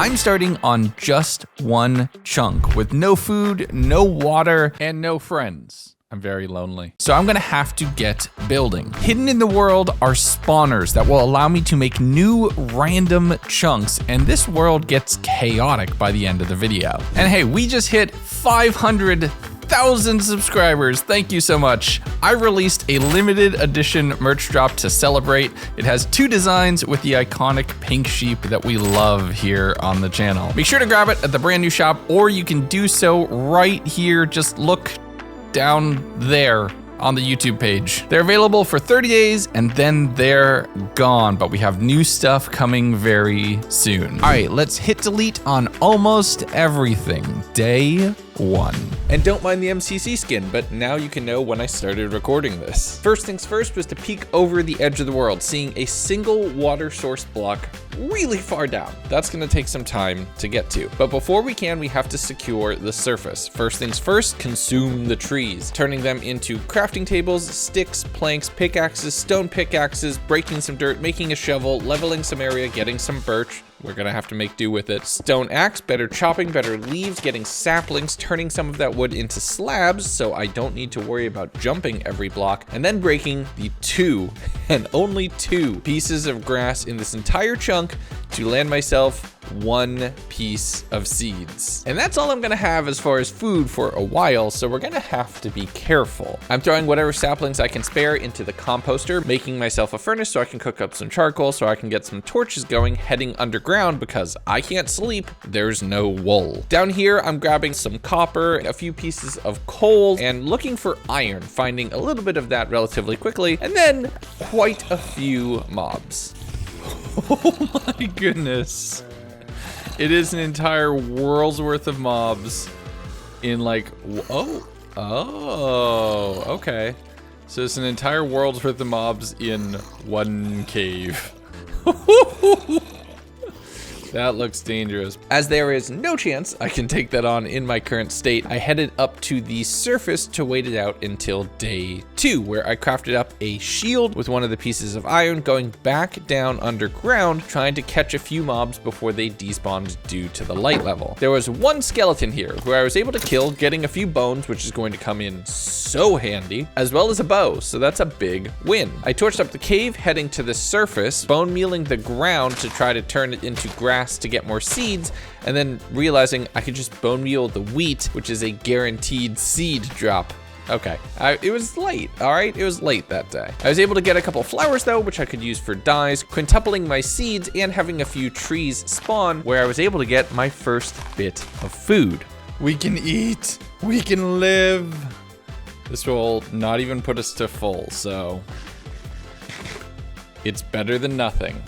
I'm starting on just one chunk with no food, no water, And no friends. I'm very lonely. so I'm gonna have to get building. Hidden in the world are spawners that will allow me to make new random chunks, and this world gets chaotic by the end of the video. And hey, we just hit 500,000 subscribers. Thank you so much. I released a limited edition merch drop to celebrate. It has 2 designs with the iconic pink sheep that we love here on the channel. Make sure to grab it at the brand new shop, or you can do so right here. Just look down there on the YouTube page. They're available for 30 days and then they're gone, but we have new stuff coming very soon. All right, let's hit delete on almost everything. Day 1. And don't mind the MCC skin, but now you can know when I started recording this. First things first was to peek over the edge of the world, seeing a single water source block really far down. That's gonna take some time to get to. But before we can, we have to secure the surface. First things first, consume the trees, turning them into crafting tables, sticks, planks, pickaxes, stone pickaxes, breaking some dirt, making a shovel, leveling some area, getting some birch. We're gonna have to make do with it. Stone axe, better chopping, better leaves, getting saplings, turning some of that wood into slabs so I don't need to worry about jumping every block, and then breaking the 2 and only 2 pieces of grass in this entire chunk to land myself 1 piece of seeds. And that's all I'm gonna have as far as food for a while, so we're gonna have to be careful. I'm throwing whatever saplings I can spare into the composter, making myself a furnace so I can cook up some charcoal so I can get some torches going, heading underground because I can't sleep, there's no wool. Down here, I'm grabbing some copper, a few pieces of coal, and looking for iron, finding a little bit of that relatively quickly, and then quite a few mobs. Oh my goodness. It is an entire world's worth of mobs in like, okay. So it's an entire world's worth of mobs in one cave. That looks dangerous. As there is no chance I can take that on in my current state, I headed up to the surface to wait it out until day 2, where I crafted up a shield with one of the pieces of iron, going back down underground, trying to catch a few mobs before they despawned due to the light level. There was one skeleton here who I was able to kill, getting a few bones, which is going to come in so handy, as well as a bow, so that's a big win. I torched up the cave, heading to the surface, bone mealing the ground to try to turn it into grass to get more seeds, and then realizing I could just bone meal the wheat, which is a guaranteed seed drop. Okay, it was late, all right? It was late that day. I was able to get a couple flowers though, which I could use for dyes, quintupling my seeds, and having a few trees spawn where I was able to get my first bit of food. We can eat, we can live. This will not even put us to full, so it's better than nothing.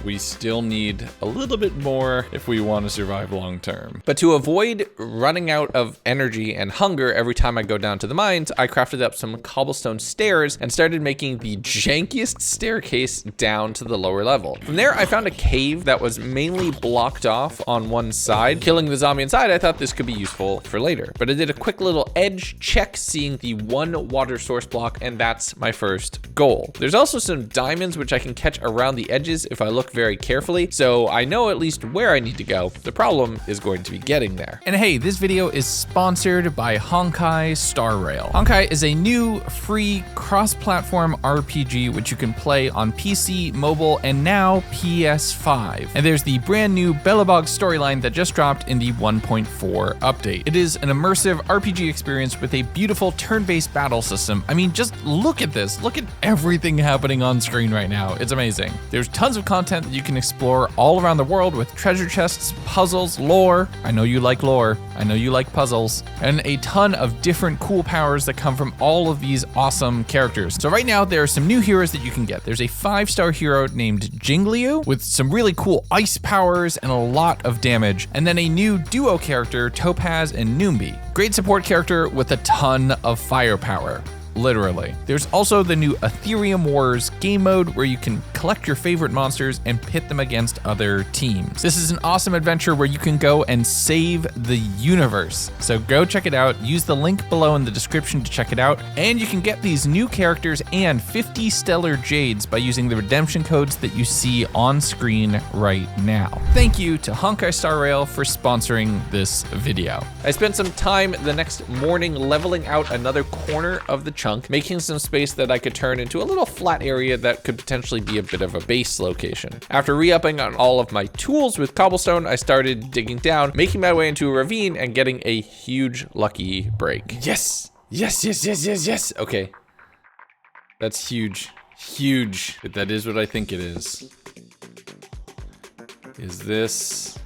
We still need a little bit more if we want to survive long term. But to avoid running out of energy and hunger every time I go down to the mines, I crafted up some cobblestone stairs and started making the jankiest staircase down to the lower level. From there, I found a cave that was mainly blocked off on one side. Killing the zombie inside, I thought this could be useful for later. But I did a quick little edge check, seeing the 1 water source block, and that's my first goal. There's also some diamonds which I can catch around the edges if I look very carefully, so I know at least where I need to go. The problem is going to be getting there. And hey, this video is sponsored by Honkai Star Rail. Honkai is a new free cross-platform RPG which you can play on PC, mobile, and now PS5. And there's the brand new Belobog storyline that just dropped in the 1.4 update. It is an immersive RPG experience with a beautiful turn-based battle system. I mean, just look at this. Look at everything happening on screen right now. It's amazing. There's tons of content that you can explore all around the world with treasure chests, puzzles, lore. I know you like lore. I know you like puzzles. And a ton of different cool powers that come from all of these awesome characters. So right now, there are some new heroes that you can get. There's a 5-star hero named Jingliu with some really cool ice powers and a lot of damage. And then a new duo character, Topaz and Noombi. Great support character with a ton of firepower. literally. There's also the new Ethereum Wars game mode where you can collect your favorite monsters and pit them against other teams. This is an awesome adventure where you can go and save the universe. So go check it out. Use the link below in the description to check it out. And you can get these new characters and 50 stellar jades by using the redemption codes that you see on screen right now. Thank you to Honkai Star Rail for sponsoring this video. I spent some time the next morning leveling out another corner of the chunk, making some space that I could turn into a little flat area that could potentially be a bit of a base location. After re-upping on all of my tools with cobblestone, I started digging down, making my way into a ravine and getting a huge lucky break. Yes! Yes, yes, yes, yes, yes! Okay. That's huge. Huge. But that is what I think it is. Is this...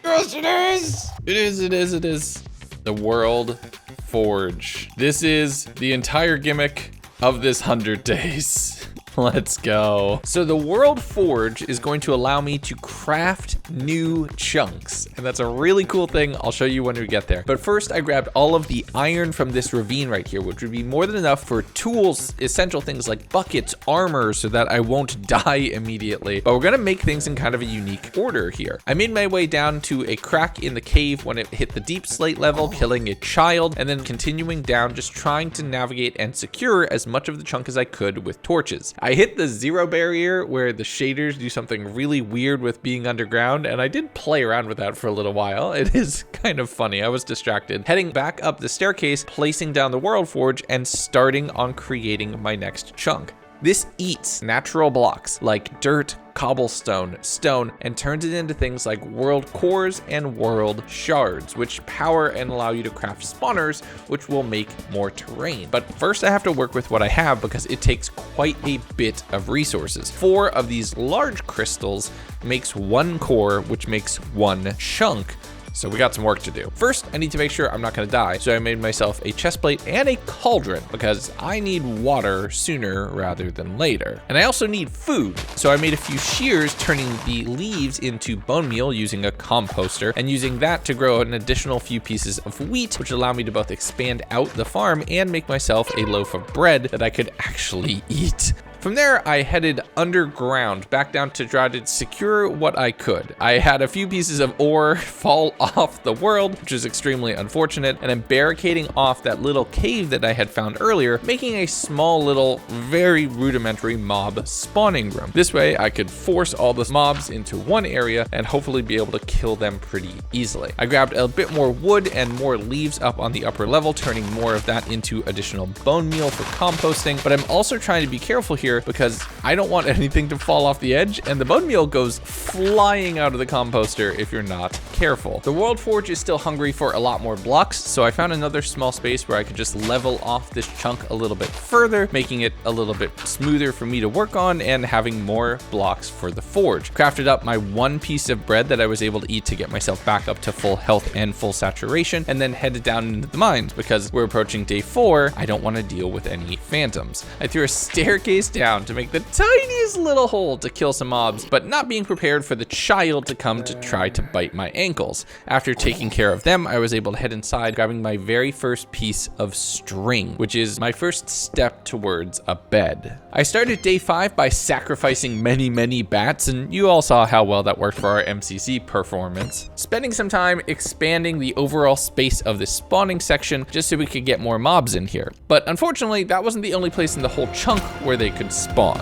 Yes, it is! It is, it is, it is. The World Forge. This is the entire gimmick of this 100 days. Let's go. So the World Forge is going to allow me to craft new chunks, and that's a really cool thing. I'll show you when we get there. But first, I grabbed all of the iron from this ravine right here, which would be more than enough for tools, essential things like buckets, armor, so that I won't die immediately. But we're gonna make things in kind of a unique order here. I made my way down to a crack in the cave when it hit the deep slate level, killing a child, and then continuing down, just trying to navigate and secure as much of the chunk as I could with torches. I hit the 0 barrier where the shaders do something really weird with being underground, and I did play around with that for a little while. It is kind of funny. I was distracted. Heading back up the staircase, placing down the World Forge, and starting on creating my next chunk. This eats natural blocks like dirt, cobblestone, stone, and turns it into things like world cores and world shards, which power and allow you to craft spawners, which will make more terrain. But first I have to work with what I have because it takes quite a bit of resources. 4 of these large crystals makes 1 core, which makes 1 chunk. So we got some work to do. First, I need to make sure I'm not gonna die. So I made myself a chest plate and a cauldron because I need water sooner rather than later. And I also need food. So I made a few shears, turning the leaves into bone meal using a composter and using that to grow an additional few pieces of wheat, which allow me to both expand out the farm and make myself a loaf of bread that I could actually eat. From there, I headed underground back down to try to secure what I could. I had a few pieces of ore fall off the world, which is extremely unfortunate, and I'm barricading off that little cave that I had found earlier, making a small little, very rudimentary mob spawning room. This way, I could force all the mobs into one area and hopefully be able to kill them pretty easily. I grabbed a bit more wood and more leaves up on the upper level, turning more of that into additional bone meal for composting, but I'm also trying to be careful here because I don't want anything to fall off the edge, and the bone meal goes flying out of the composter if you're not careful. The World Forge is still hungry for a lot more blocks, so I found another small space where I could just level off this chunk a little bit further, making it a little bit smoother for me to work on and having more blocks for the forge. Crafted up my 1 piece of bread that I was able to eat to get myself back up to full health and full saturation, and then headed down into the mines because we're approaching day 4. I don't want to deal with any phantoms. I threw a staircase down to make the tiniest little hole to kill some mobs, but not being prepared for the child to come to try to bite my ankles. After taking care of them, I was able to head inside, grabbing my very first piece of string, which is my first step towards a bed. I started day 5 by sacrificing many bats, and you all saw how well that worked for our MCC performance. Spending some time expanding the overall space of this spawning section just so we could get more mobs in here. But unfortunately, that wasn't the only place in the whole chunk where they could spawn.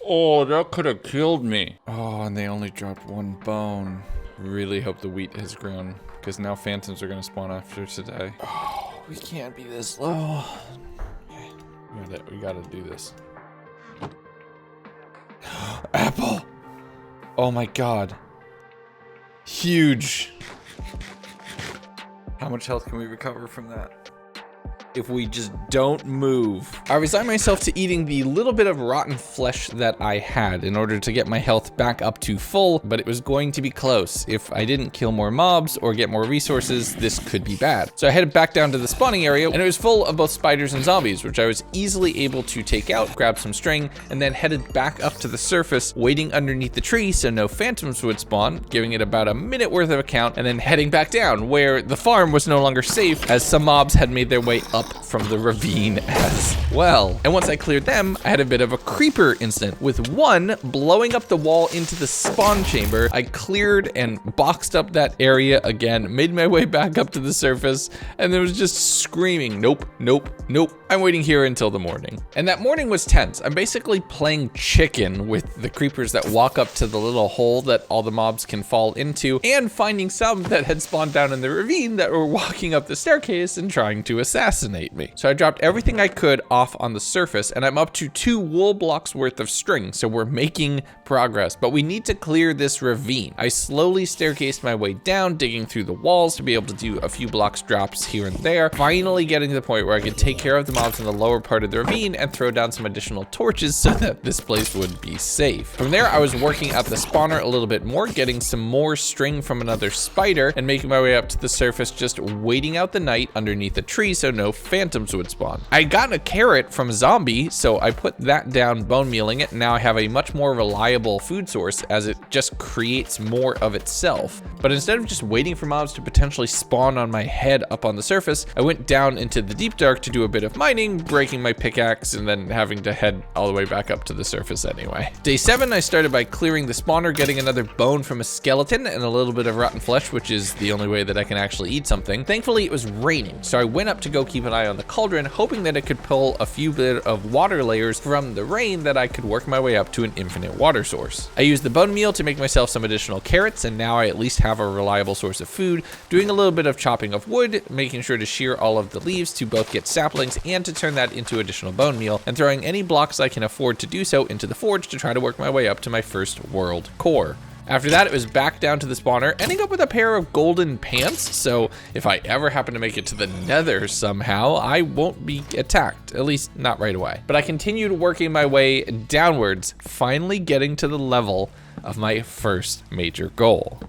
Oh, that could have killed me. Oh, and they only dropped 1 bone. Really hope the wheat has grown, because now phantoms are gonna spawn after today. Oh, we can't be this low. Okay, we gotta do this. Apple! Oh my god. Huge. How much health can we recover from that? if we just don't move. I resigned myself to eating the little bit of rotten flesh that I had in order to get my health back up to full, but it was going to be close. If I didn't kill more mobs or get more resources, this could be bad. So I headed back down to the spawning area, and it was full of both spiders and zombies, which I was easily able to take out, grab some string, and then headed back up to the surface, waiting underneath the tree so no phantoms would spawn, giving it about a minute worth of a count, and then heading back down, where the farm was no longer safe as some mobs had made their way up from the ravine as well. And once I cleared them, I had a bit of a creeper incident, with one blowing up the wall into the spawn chamber. I cleared and boxed up that area again, made my way back up to the surface, and there was just screaming, nope, nope, nope. I'm waiting here until the morning. And that morning was tense. I'm basically playing chicken with the creepers that walk up to the little hole that all the mobs can fall into, and finding some that had spawned down in the ravine that were walking up the staircase and trying to assassinate me. So I dropped everything I could off on the surface, and I'm up to 2 wool blocks worth of string, so we're making progress, but we need to clear this ravine. I slowly staircased my way down, digging through the walls to be able to do a few blocks drops here and there, finally getting to the point where I could take care of the mobs in the lower part of the ravine and throw down some additional torches so that this place would be safe. From there, I was working at the spawner a little bit more, getting some more string from another spider, and making my way up to the surface, just waiting out the night underneath a tree so no phantoms would spawn. I had gotten a carrot from a zombie, so I put that down, bone mealing it, and now I have a much more reliable food source as it just creates more of itself. But instead of just waiting for mobs to potentially spawn on my head up on the surface, I went down into the deep dark to do a bit of mining, breaking my pickaxe, and then having to head all the way back up to the surface anyway. Day 7, I started by clearing the spawner, getting another bone from a skeleton and a little bit of rotten flesh, which is the only way that I can actually eat something. Thankfully, it was raining, so I went up to go keep an eye on the cauldron, hoping that it could pull a few bit of water layers from the rain that I could work my way up to an infinite water source. I used the bone meal to make myself some additional carrots, and now I at least have a reliable source of food, doing a little bit of chopping of wood, making sure to shear all of the leaves to both get saplings and to turn that into additional bone meal, and throwing any blocks I can afford to do so into the forge to try to work my way up to my first world core. After that, it was back down to the spawner, ending up with a pair of golden pants, so if I ever happen to make it to the nether somehow, I won't be attacked, at least not right away. But I continued working my way downwards, finally getting to the level of my first major goal.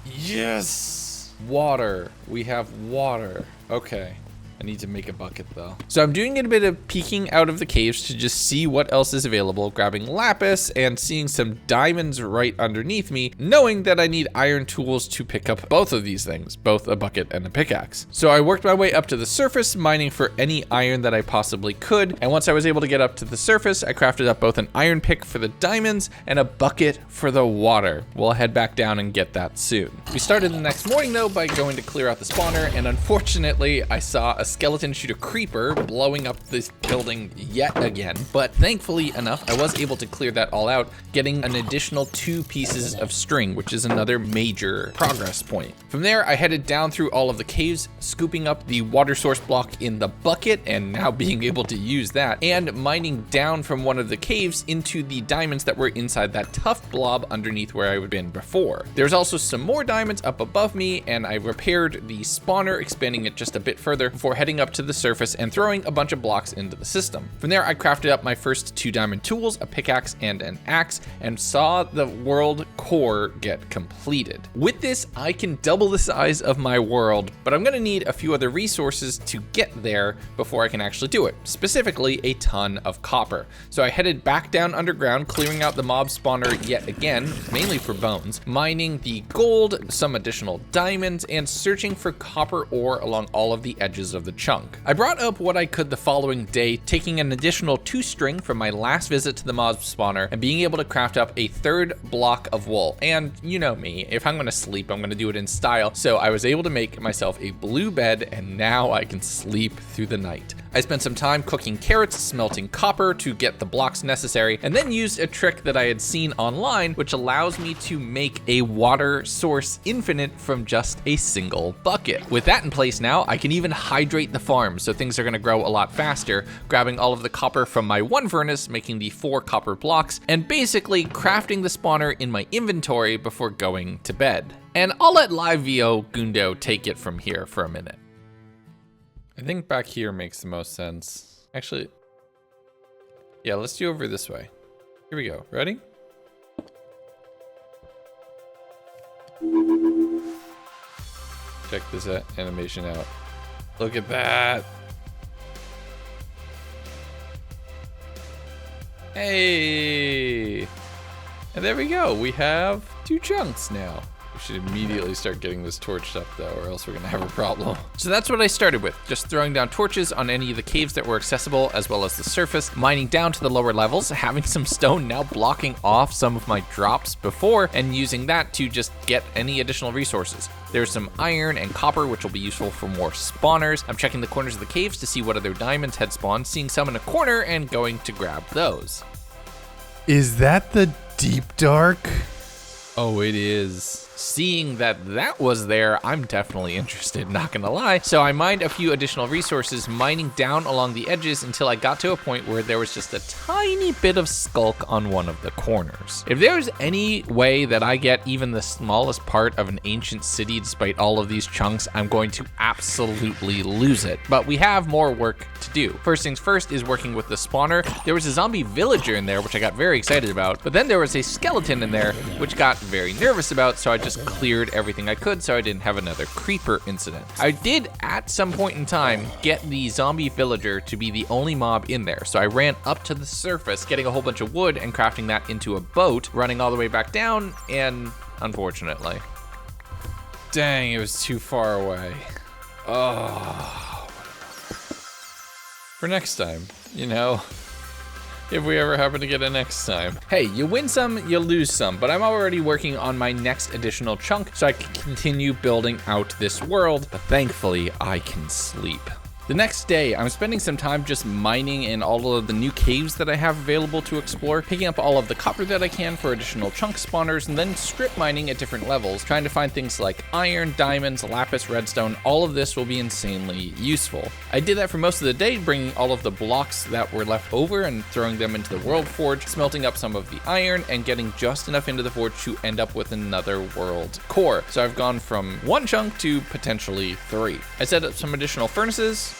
Yes! Water. We have water. Okay. I need to make a bucket though. So I'm doing a bit of peeking out of the caves to just see what else is available, grabbing lapis and seeing some diamonds right underneath me, knowing that I need iron tools to pick up both of these things, both a bucket and a pickaxe. So I worked my way up to the surface, mining for any iron that I possibly could. And once I was able to get up to the surface, I crafted up both an iron pick for the diamonds and a bucket for the water. We'll head back down and get that soon. We started the next morning though by going to clear out the spawner, and unfortunately I saw a skeleton shoot a creeper, blowing up this building yet again. But thankfully enough, I was able to clear that all out, getting an additional 2 pieces of string, which is another major progress point. From there, I headed down through all of the caves, scooping up the water source block in the bucket, and now being able to use that, and mining down from one of the caves into the diamonds that were inside that tough blob underneath where I had been before. There's also some more diamonds up above me, and I repaired the spawner, expanding it just a bit further before heading up to the surface and throwing a bunch of blocks into the system. From there, I crafted up my first 2 diamond tools, a pickaxe and an axe, and saw the world core get completed. With this, I can double the size of my world, but I'm gonna need a few other resources to get there before I can actually do it, specifically a ton of copper. So I headed back down underground, clearing out the mob spawner yet again, mainly for bones, mining the gold, some additional diamonds, and searching for copper ore along all of the edges of the chunk. I brought up what I could the following day, taking an additional 2 string from my last visit to the mob spawner and being able to craft up a 3rd block of wool. And you know me, if I'm gonna sleep, I'm gonna do it in style. So I was able to make myself a blue bed, and now I can sleep through the night. I spent some time cooking carrots, smelting copper to get the blocks necessary, and then used a trick that I had seen online, which allows me to make a water source infinite from just a single bucket. With that in place now, I can even hydrate the farm, so things are gonna grow a lot faster, grabbing all of the copper from my 1 furnace, making the 4 copper blocks, and basically crafting the spawner in my inventory before going to bed. And I'll let Legundo take it from here for a minute. I think back here makes the most sense. Actually, yeah, let's do over this way. Here we go. Ready? Check this animation out. Look at that. Hey. And there we go. We have 2 chunks now. We should immediately start getting this torched up though, or else we're gonna have a problem. So that's what I started with, just throwing down torches on any of the caves that were accessible, as well as the surface, mining down to the lower levels, having some stone now blocking off some of my drops before, and using that to just get any additional resources. There's some iron and copper, which will be useful for more spawners. I'm checking the corners of the caves to see what other diamonds had spawned, seeing some in a corner and going to grab those. Is that the deep dark? Oh, it is. Seeing that that was there, I'm definitely interested, not gonna lie. So I mined a few additional resources, mining down along the edges until I got to a point where there was just a tiny bit of skulk on one of the corners. If there's any way that I get even the smallest part of an ancient city despite all of these chunks, I'm going to absolutely lose it. But we have more work to do. First things first is working with the spawner. There was a zombie villager in there, which I got very excited about, but then there was a skeleton in there, which got very nervous about, so I just cleared everything I could so I didn't have another creeper incident. I did at some point in time get the zombie villager to be the only mob in there, so I ran up to the surface, getting a whole bunch of wood and crafting that into a boat, running all the way back down, and unfortunately. Dang, it was too far away. Oh. For next time, you know. If we ever happen to get a next time. Hey, you win some, you lose some, but I'm already working on my next additional chunk so I can continue building out this world, but thankfully I can sleep. The next day, I'm spending some time just mining in all of the new caves that I have available to explore, picking up all of the copper that I can for additional chunk spawners, and then strip mining at different levels, trying to find things like iron, diamonds, lapis, redstone. All of this will be insanely useful. I did that for most of the day, bringing all of the blocks that were left over and throwing them into the world forge, smelting up some of the iron, and getting just enough into the forge to end up with another world core. So I've gone from 1 chunk to potentially 3. I set up some additional furnaces.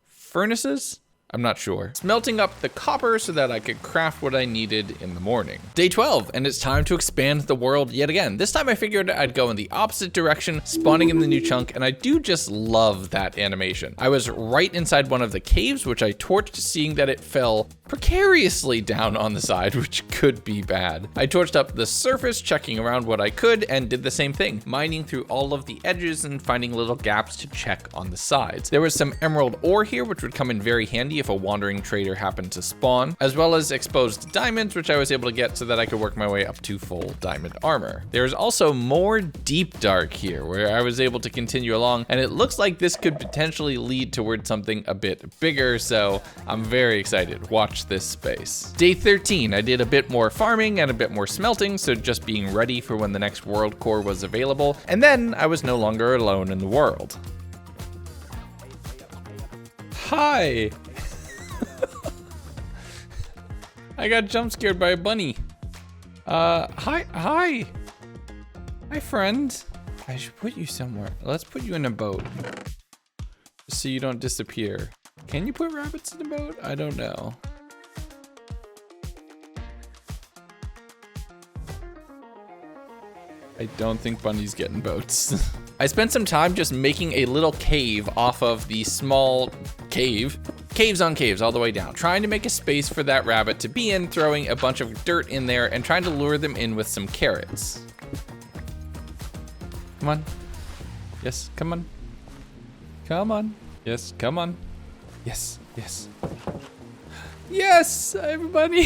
Furnaces? I'm not sure. Smelting up the copper so that I could craft what I needed in the morning. Day 12, and it's time to expand the world yet again. This time I figured I'd go in the opposite direction, spawning in the new chunk, and I do just love that animation. I was right inside one of the caves, which I torched, seeing that it fell precariously down on the side, which could be bad. I torched up the surface, checking around what I could, and did the same thing, mining through all of the edges and finding little gaps to check on the sides. There was some emerald ore here, which would come in very handy if a wandering trader happened to spawn, as well as exposed diamonds, which I was able to get so that I could work my way up to full diamond armor. There's also more deep dark here, where I was able to continue along, and it looks like this could potentially lead towards something a bit bigger, so I'm very excited. Watch this space. Day 13, I did a bit more farming and a bit more smelting, so just being ready for when the next world core was available, and then I was no longer alone in the world. Hi. I got jump scared by a bunny. Hi, friend. I should put you somewhere. Let's put you in a boat so you don't disappear. Can you put rabbits in a boat? I don't know. I don't think bunnies get in boats. I spent some time just making a little cave off of the small caves on caves all the way down, trying to make a space for that rabbit to be in, throwing a bunch of dirt in there and trying to lure them in with some carrots. Come on. Yes, come on. Come on. Yes, come on. Yes, yes. Yes, everybody.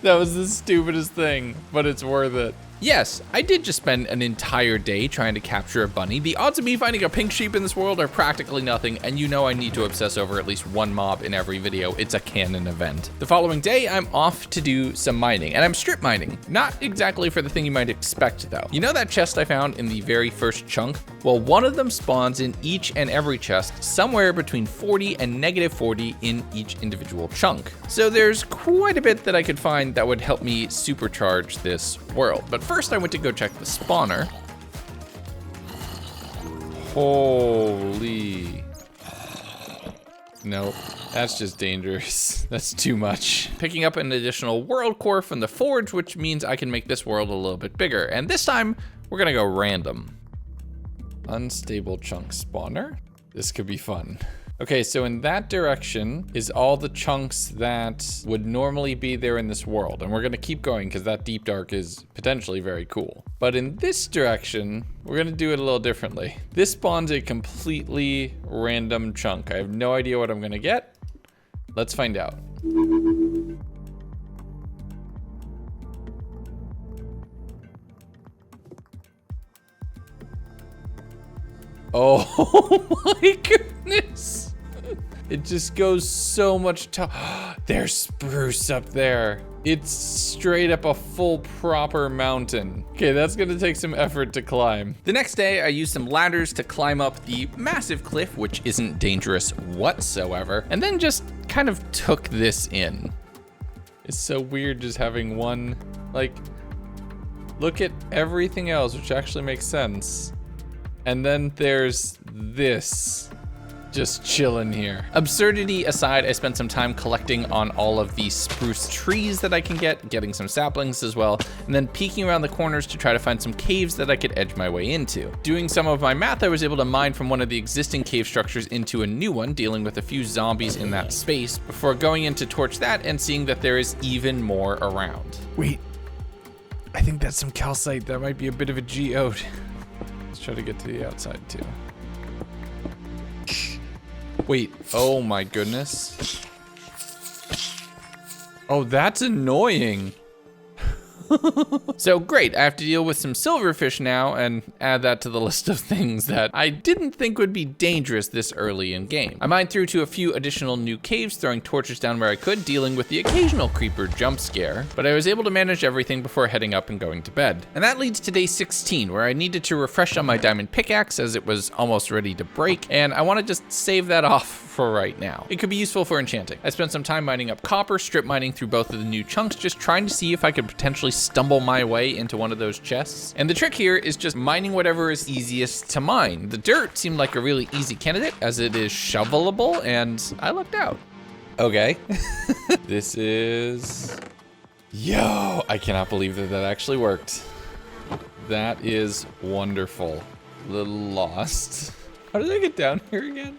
That was the stupidest thing, but it's worth it. Yes, I did just spend an entire day trying to capture a bunny. The odds of me finding a pink sheep in this world are practically nothing, and you know I need to obsess over at least one mob in every video. It's a canon event. The following day, I'm off to do some mining, and I'm strip mining. Not exactly for the thing you might expect, though. You know that chest I found in the very first chunk? Well, one of them spawns in each and every chest, somewhere between 40 and -40 in each individual chunk. So there's quite a bit that I could find that would help me supercharge this world. But first I went to go check the spawner. Holy. Nope, that's just dangerous. That's too much. Picking up an additional world core from the forge, which means I can make this world a little bit bigger. And this time, we're gonna go random. Unstable chunk spawner. This could be fun. Okay, so in that direction is all the chunks that would normally be there in this world. And we're gonna keep going because that deep dark is potentially very cool. But in this direction, we're gonna do it a little differently. This spawns a completely random chunk. I have no idea what I'm gonna get. Let's find out. Oh my goodness. It just goes so much There's spruce up there. It's straight up a full proper mountain. Okay, that's gonna take some effort to climb. The next day, I used some ladders to climb up the massive cliff, which isn't dangerous whatsoever, and then just kind of took this in. It's so weird just having one, like, look at everything else, which actually makes sense. And then there's this. Just chilling here. Absurdity aside, I spent some time collecting on all of the spruce trees that I can get, getting some saplings as well, and then peeking around the corners to try to find some caves that I could edge my way into. Doing some of my math, I was able to mine from one of the existing cave structures into a new one, dealing with a few zombies in that space, before going in to torch that and seeing that there is even more around. Wait, I think that's some calcite. That might be a bit of a geode. Let's try to get to the outside too. Wait, oh my goodness. Oh, that's annoying. So great, I have to deal with some silverfish now and add that to the list of things that I didn't think would be dangerous this early in game. I mined through to a few additional new caves, throwing torches down where I could, dealing with the occasional creeper jump scare, but I was able to manage everything before heading up and going to bed. And that leads to day 16, where I needed to refresh on my diamond pickaxe as it was almost ready to break, and I want to just save that off for right now. It could be useful for enchanting. I spent some time mining up copper, strip mining through both of the new chunks, just trying to see if I could potentially stumble my way into one of those chests. And the trick here is just mining whatever is easiest to mine. The dirt seemed like a really easy candidate as it is shovelable, and I lucked out. Okay. This is... Yo, I cannot believe that that actually worked. That is wonderful. A little lost. How did I get down here again?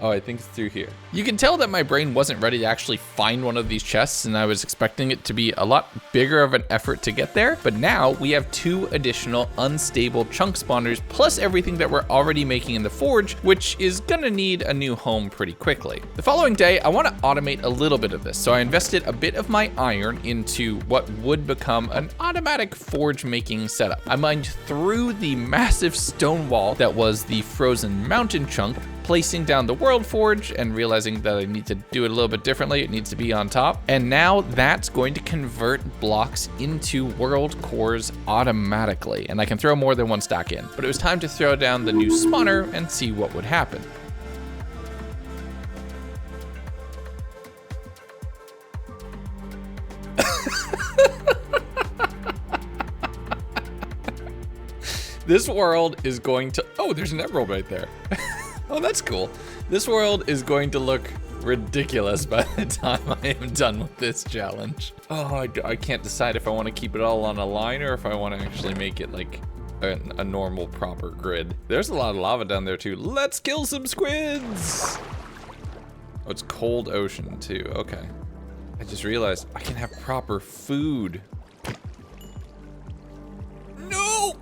Oh, I think it's through here. You can tell that my brain wasn't ready to actually find one of these chests, and I was expecting it to be a lot bigger of an effort to get there, but now we have 2 additional unstable chunk spawners, plus everything that we're already making in the forge, which is gonna need a new home pretty quickly. The following day, I wanna automate a little bit of this, so I invested a bit of my iron into what would become an automatic forge making setup. I mined through the massive stone wall that was the frozen mountain chunk, placing down the world forge and realizing that I need to do it a little bit differently. It needs to be on top. And now that's going to convert blocks into world cores automatically. And I can throw more than 1 stack in. But it was time to throw down the new spawner and see what would happen. This world is going to, oh, there's an emerald right there. Oh, that's cool. This world is going to look ridiculous by the time I am done with this challenge. Oh, I can't decide if I want to keep it all on a line or if I want to actually make it like a normal proper grid. There's a lot of lava down there too. Let's kill some squids. Oh, it's cold ocean too. Okay. I just realized I can have proper food. No!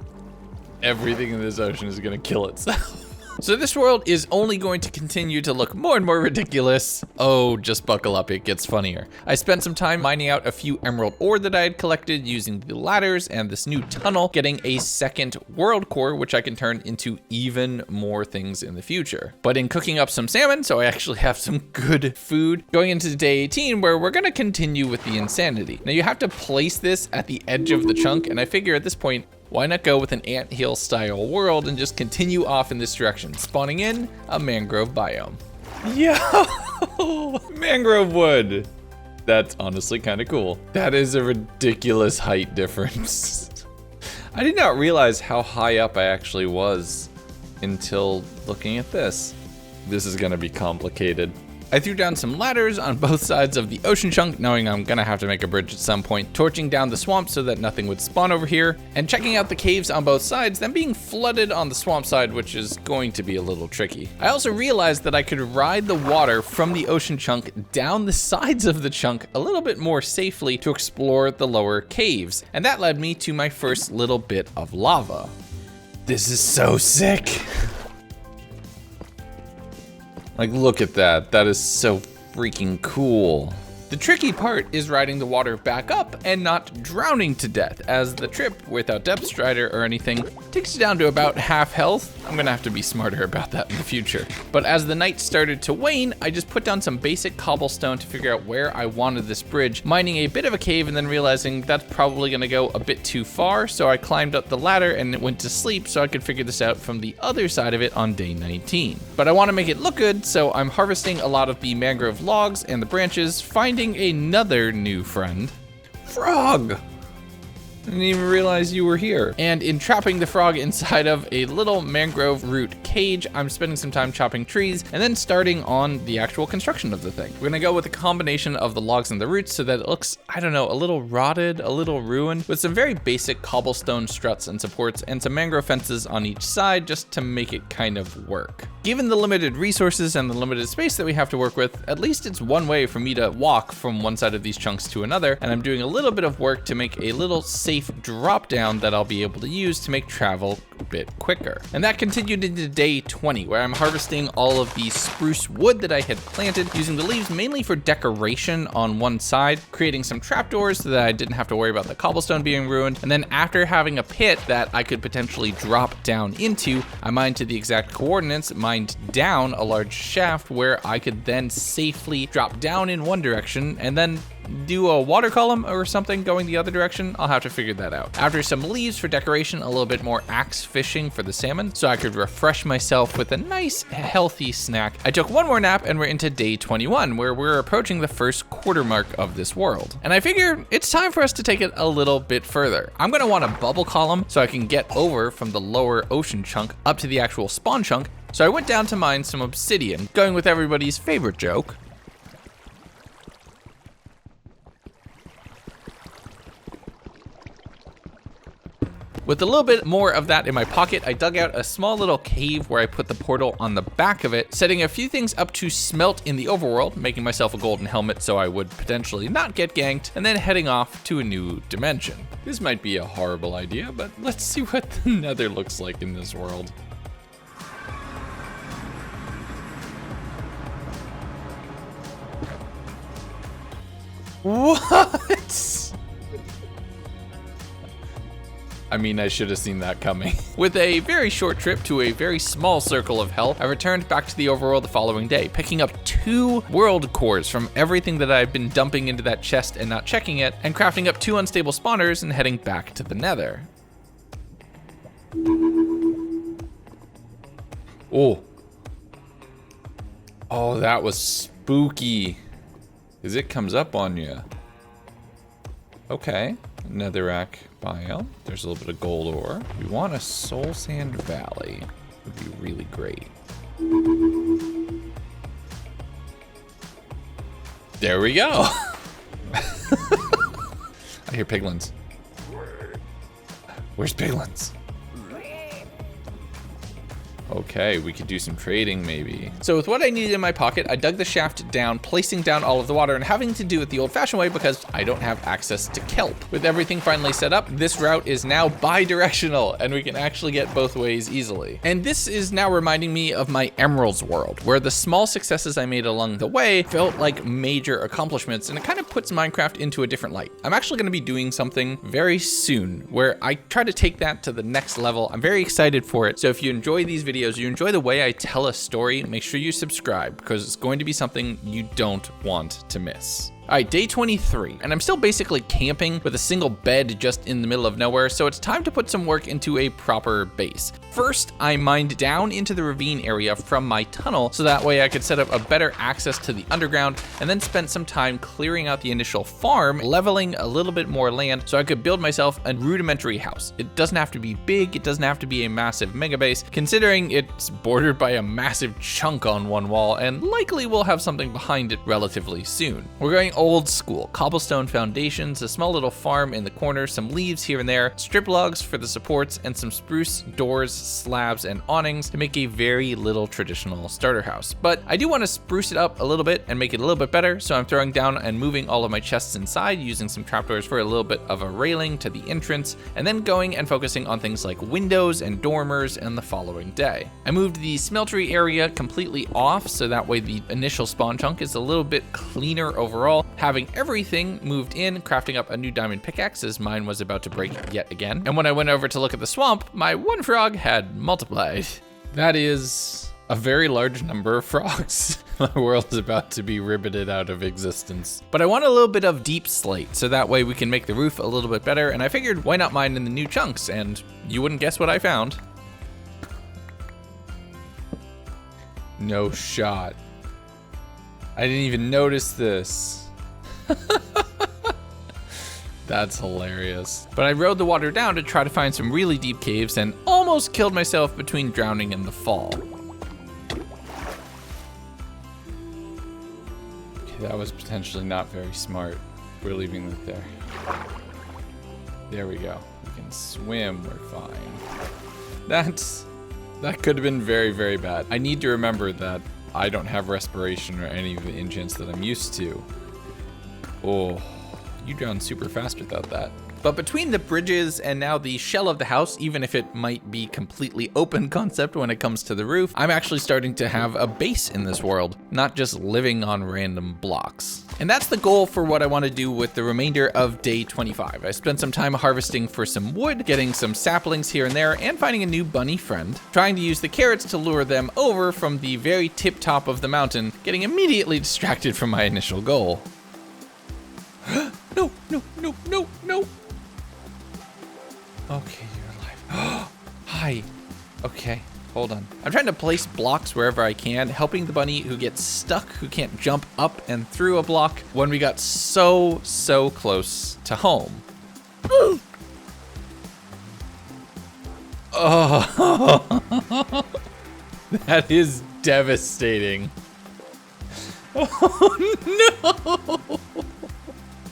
Everything in this ocean is gonna kill itself. So this world is only going to continue to look more and more ridiculous. Oh, just buckle up, it gets funnier. I spent some time mining out a few emerald ore that I had collected using the ladders and this new tunnel, getting a second world core, which I can turn into even more things in the future. But in cooking up some salmon, so I actually have some good food, going into day 18, where we're gonna continue with the insanity. Now you have to place this at the edge of the chunk, and I figure at this point, why not go with an anthill style world and just continue off in this direction, spawning in a mangrove biome. Yo, mangrove wood. That's honestly kind of cool. That is a ridiculous height difference. I did not realize how high up I actually was until looking at this. This is gonna be complicated. I threw down some ladders on both sides of the ocean chunk, knowing I'm gonna have to make a bridge at some point, torching down the swamp so that nothing would spawn over here, and checking out the caves on both sides, then being flooded on the swamp side, which is going to be a little tricky. I also realized that I could ride the water from the ocean chunk down the sides of the chunk a little bit more safely to explore the lower caves, and that led me to my first little bit of lava. This is so sick. Like, look at that. That is so freaking cool. The tricky part is riding the water back up and not drowning to death, as the trip, without depth strider or anything, takes you down to about half health. I'm gonna have to be smarter about that in the future. But as the night started to wane, I just put down some basic cobblestone to figure out where I wanted this bridge, mining a bit of a cave and then realizing that's probably gonna go a bit too far, so I climbed up the ladder and went to sleep so I could figure this out from the other side of it on day 19. But I wanna make it look good, so I'm harvesting a lot of the mangrove logs and the branches, finding another new friend. Frog! I didn't even realize you were here. And in trapping the frog inside of a little mangrove root cage, I'm spending some time chopping trees and then starting on the actual construction of the thing. We're gonna go with a combination of the logs and the roots so that it looks, I don't know, a little rotted, a little ruined, with some very basic cobblestone struts and supports and some mangrove fences on each side just to make it kind of work. Given the limited resources and the limited space that we have to work with, at least it's one way for me to walk from one side of these chunks to another, and I'm doing a little bit of work to make a little safe drop down that I'll be able to use to make travel a bit quicker. And that continued into day 20, where I'm harvesting all of the spruce wood that I had planted, using the leaves mainly for decoration on one side, creating some trapdoors so that I didn't have to worry about the cobblestone being ruined, and then after having a pit that I could potentially drop down into, I mined to the exact coordinates, mined down a large shaft where I could then safely drop down in one direction and then do a water column or something going the other direction. I'll have to figure that out. After some leaves for decoration, a little bit more axe fishing for the salmon so I could refresh myself with a nice healthy snack. I took one more nap and we're into day 21, where we're approaching the first quarter mark of this world. And I figure it's time for us to take it a little bit further. I'm gonna want a bubble column so I can get over from the lower ocean chunk up to the actual spawn chunk. So I went down to mine some obsidian, going with everybody's favorite joke. With a little bit more of that in my pocket, I dug out a small little cave where I put the portal on the back of it, setting a few things up to smelt in the overworld, making myself a golden helmet so I would potentially not get ganked, and then heading off to a new dimension. This might be a horrible idea, but let's see what the nether looks like in this world. What? I mean, I should have seen that coming. With a very short trip to a very small circle of hell, I returned back to the overworld the following day, picking up 2 world cores from everything that I've been dumping into that chest and not checking it, and crafting up 2 unstable spawners and heading back to the nether. Oh. Oh, that was spooky. Because it comes up on you. Okay, netherrack biome. There's a little bit of gold ore. We want a soul sand valley. Would be really great. There we go. I hear piglins. Where's piglins? Okay, we could do some trading maybe. So with what I needed in my pocket, I dug the shaft down, placing down all of the water and having to do it the old-fashioned way because I don't have access to kelp. With everything finally set up, this route is now bi-directional and we can actually get both ways easily. And this is now reminding me of my Emeralds world, where the small successes I made along the way felt like major accomplishments, and it kind of puts Minecraft into a different light. I'm actually gonna be doing something very soon where I try to take that to the next level. I'm very excited for it. So if you enjoy these videos, you enjoy the way I tell a story, make sure you subscribe because it's going to be something you don't want to miss. All right, day 23, and I'm still basically camping with a single bed just in the middle of nowhere, so it's time to put some work into a proper base. First, I mined down into the ravine area from my tunnel, so that way I could set up a better access to the underground, and then spent some time clearing out the initial farm, leveling a little bit more land so I could build myself a rudimentary house. It doesn't have to be big, it doesn't have to be a massive mega base, considering it's bordered by a massive chunk on one wall, and likely will have something behind it relatively soon. We're going old school, cobblestone foundations, a small little farm in the corner, some leaves here and there, strip logs for the supports, and some spruce doors, slabs, and awnings to make a very little traditional starter house. But I do want to spruce it up a little bit and make it a little bit better, so I'm throwing down and moving all of my chests inside, using some trapdoors for a little bit of a railing to the entrance, and then going and focusing on things like windows and dormers and the following day. I moved the smeltery area completely off, so that way the initial spawn chunk is a little bit cleaner overall, having everything moved in, crafting up a new diamond pickaxe as mine was about to break yet again. And when I went over to look at the swamp, my one frog had multiplied. That is a very large number of frogs. My world is about to be ribbited out of existence. But I want a little bit of deep slate, so that way we can make the roof a little bit better, and I figured why not mine in the new chunks, and you wouldn't guess what I found. No shot. I didn't even notice this. That's hilarious. But I rode the water down to try to find some really deep caves and almost killed myself between drowning and the fall. Okay, that was potentially not very smart. We're leaving it there. There we go. We can swim, we're fine. That could have been very, very bad. I need to remember that I don't have respiration or any of the enchants that I'm used to. Oh, you drowned super fast without that. But between the bridges and now the shell of the house, even if it might be completely open concept when it comes to the roof, I'm actually starting to have a base in this world, not just living on random blocks. And that's the goal for what I want to do with the remainder of day 25. I spent some time harvesting for some wood, getting some saplings here and there, and finding a new bunny friend, trying to use the carrots to lure them over from the very tip top of the mountain, getting immediately distracted from my initial goal. No, no, no, no, no. Okay, you're alive. Hi. Okay, hold on. I'm trying to place blocks wherever I can, helping the bunny who gets stuck, who can't jump up and through a block when we got so close to home. Oh, that is devastating. Oh no.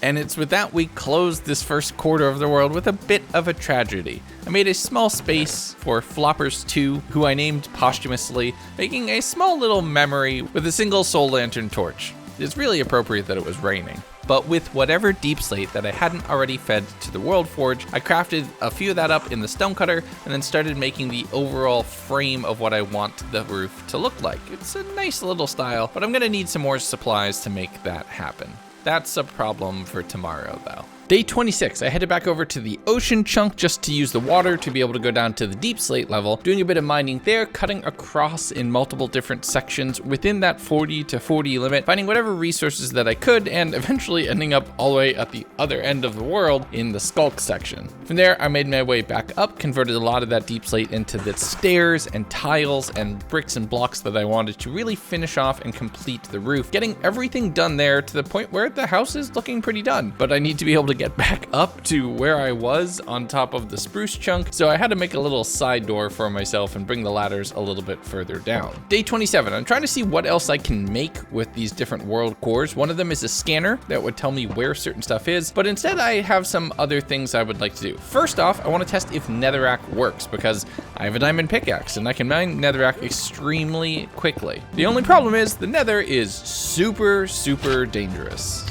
And it's with that we closed this first quarter of the world with a bit of a tragedy. I made a small space for Floppers 2, who I named posthumously, making a small little memory with a single soul lantern torch. It's really appropriate that it was raining. But with whatever deep slate that I hadn't already fed to the World Forge, I crafted a few of that up in the stonecutter and then started making the overall frame of what I want the roof to look like. It's a nice little style, but I'm gonna need some more supplies to make that happen. That's a problem for tomorrow, though. Day 26, I headed back over to the ocean chunk just to use the water to be able to go down to the deep slate level, doing a bit of mining there, cutting across in multiple different sections within that 40 to 40 limit, finding whatever resources that I could, and eventually ending up all the way at the other end of the world in the skulk section. From there, I made my way back up, converted a lot of that deep slate into the stairs and tiles and bricks and blocks that I wanted to really finish off and complete the roof, getting everything done there to the point where the house is looking pretty done, but I need to be able to get back up to where I was on top of the spruce chunk, so I had to make a little side door for myself and bring the ladders a little bit further down. Day 27, I'm trying to see what else I can make with these different world cores. One of them is a scanner that would tell me where certain stuff is, but instead I have some other things I would like to do. First off, I want to test if netherrack works, because I have a diamond pickaxe and I can mine netherrack extremely quickly. The only problem is the nether is super dangerous.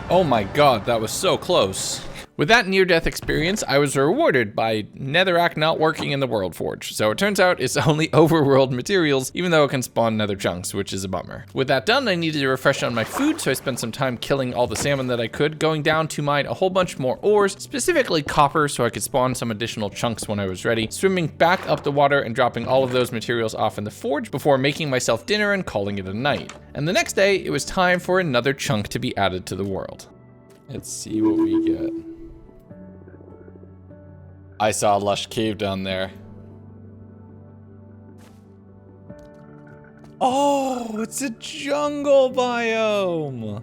Oh my god, that was so close. With that near-death experience, I was rewarded by netherrack not working in the world forge. So it turns out it's only overworld materials, even though it can spawn nether chunks, which is a bummer. With that done, I needed to refresh on my food, so I spent some time killing all the salmon that I could, going down to mine a whole bunch more ores, specifically copper, so I could spawn some additional chunks when I was ready, swimming back up the water and dropping all of those materials off in the forge before making myself dinner and calling it a night. And the next day, it was time for another chunk to be added to the world. Let's see what we get. I saw a lush cave down there. Oh, it's a jungle biome.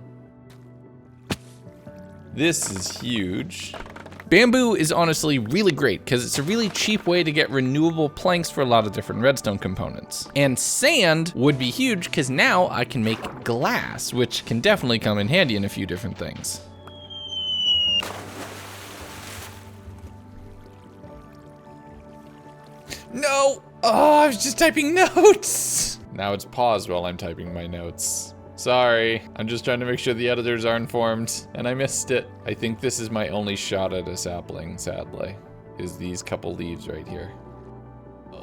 This is huge. Bamboo is honestly really great because it's a really cheap way to get renewable planks for a lot of different redstone components. And sand would be huge because now I can make glass, which can definitely come in handy in a few different things. No! Oh, I was just typing notes! Now it's paused while I'm typing my notes. Sorry, I'm just trying to make sure the editors are informed, and I missed it. I think this is my only shot at a sapling, sadly, is these couple leaves right here.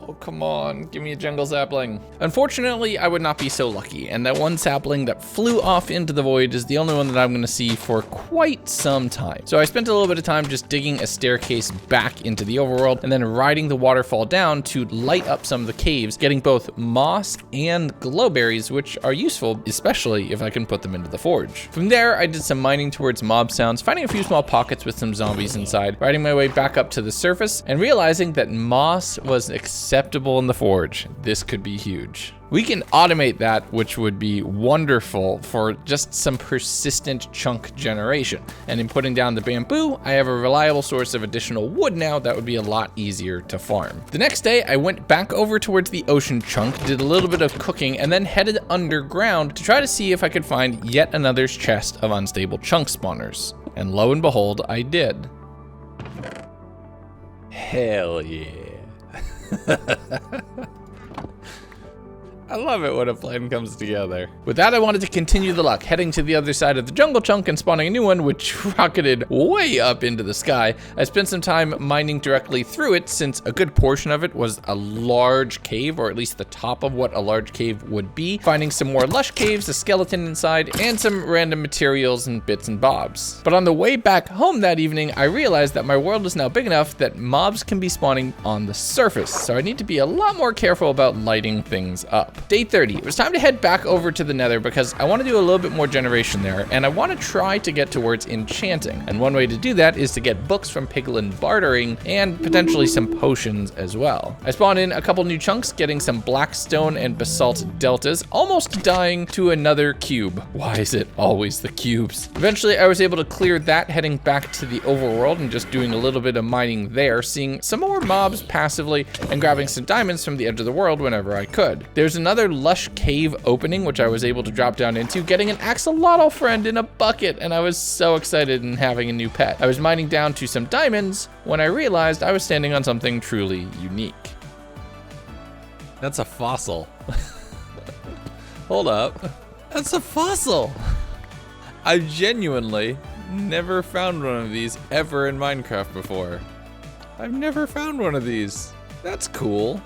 Oh, come on, give me a jungle sapling. Unfortunately, I would not be so lucky, and that one sapling that flew off into the void is the only one that I'm gonna see for quite some time. So I spent a little bit of time just digging a staircase back into the overworld and then riding the waterfall down to light up some of the caves, getting both moss and glowberries, which are useful, especially if I can put them into the forge. From there, I did some mining towards mob sounds, finding a few small pockets with some zombies inside, riding my way back up to the surface, and realizing that moss was acceptable in the forge. This could be huge. We can automate that, which would be wonderful for just some persistent chunk generation. And in putting down the bamboo, I have a reliable source of additional wood now that would be a lot easier to farm. The next day, I went back over towards the ocean chunk, did a little bit of cooking, and then headed underground to try to see if I could find yet another chest of unstable chunk spawners. And lo and behold, I did. Hell yeah. I love it when a plan comes together. With that, I wanted to continue the luck, heading to the other side of the jungle chunk and spawning a new one, which rocketed way up into the sky. I spent some time mining directly through it, since a good portion of it was a large cave, or at least the top of what a large cave would be, finding some more lush caves, a skeleton inside, and some random materials and bits and bobs. But on the way back home that evening, I realized that my world is now big enough that mobs can be spawning on the surface, so I need to be a lot more careful about lighting things up. Day 30, it was time to head back over to the nether because I want to do a little bit more generation there, and I want to try to get towards enchanting. And one way to do that is to get books from piglin bartering and potentially some potions as well. I spawned in a couple new chunks, getting some blackstone and basalt deltas, almost dying to another cube. Why is it always the cubes? Eventually, I was able to clear that, heading back to the overworld and just doing a little bit of mining there, seeing some more mobs passively and grabbing some diamonds from the edge of the world whenever I could. There's another lush cave opening, which I was able to drop down into, getting an axolotl friend in a bucket, and I was so excited in having a new pet. I was mining down to some diamonds when I realized I was standing on something truly unique. That's a fossil. Hold up. That's a fossil. I've genuinely never found one of these ever in Minecraft before. I've never found one of these. That's cool.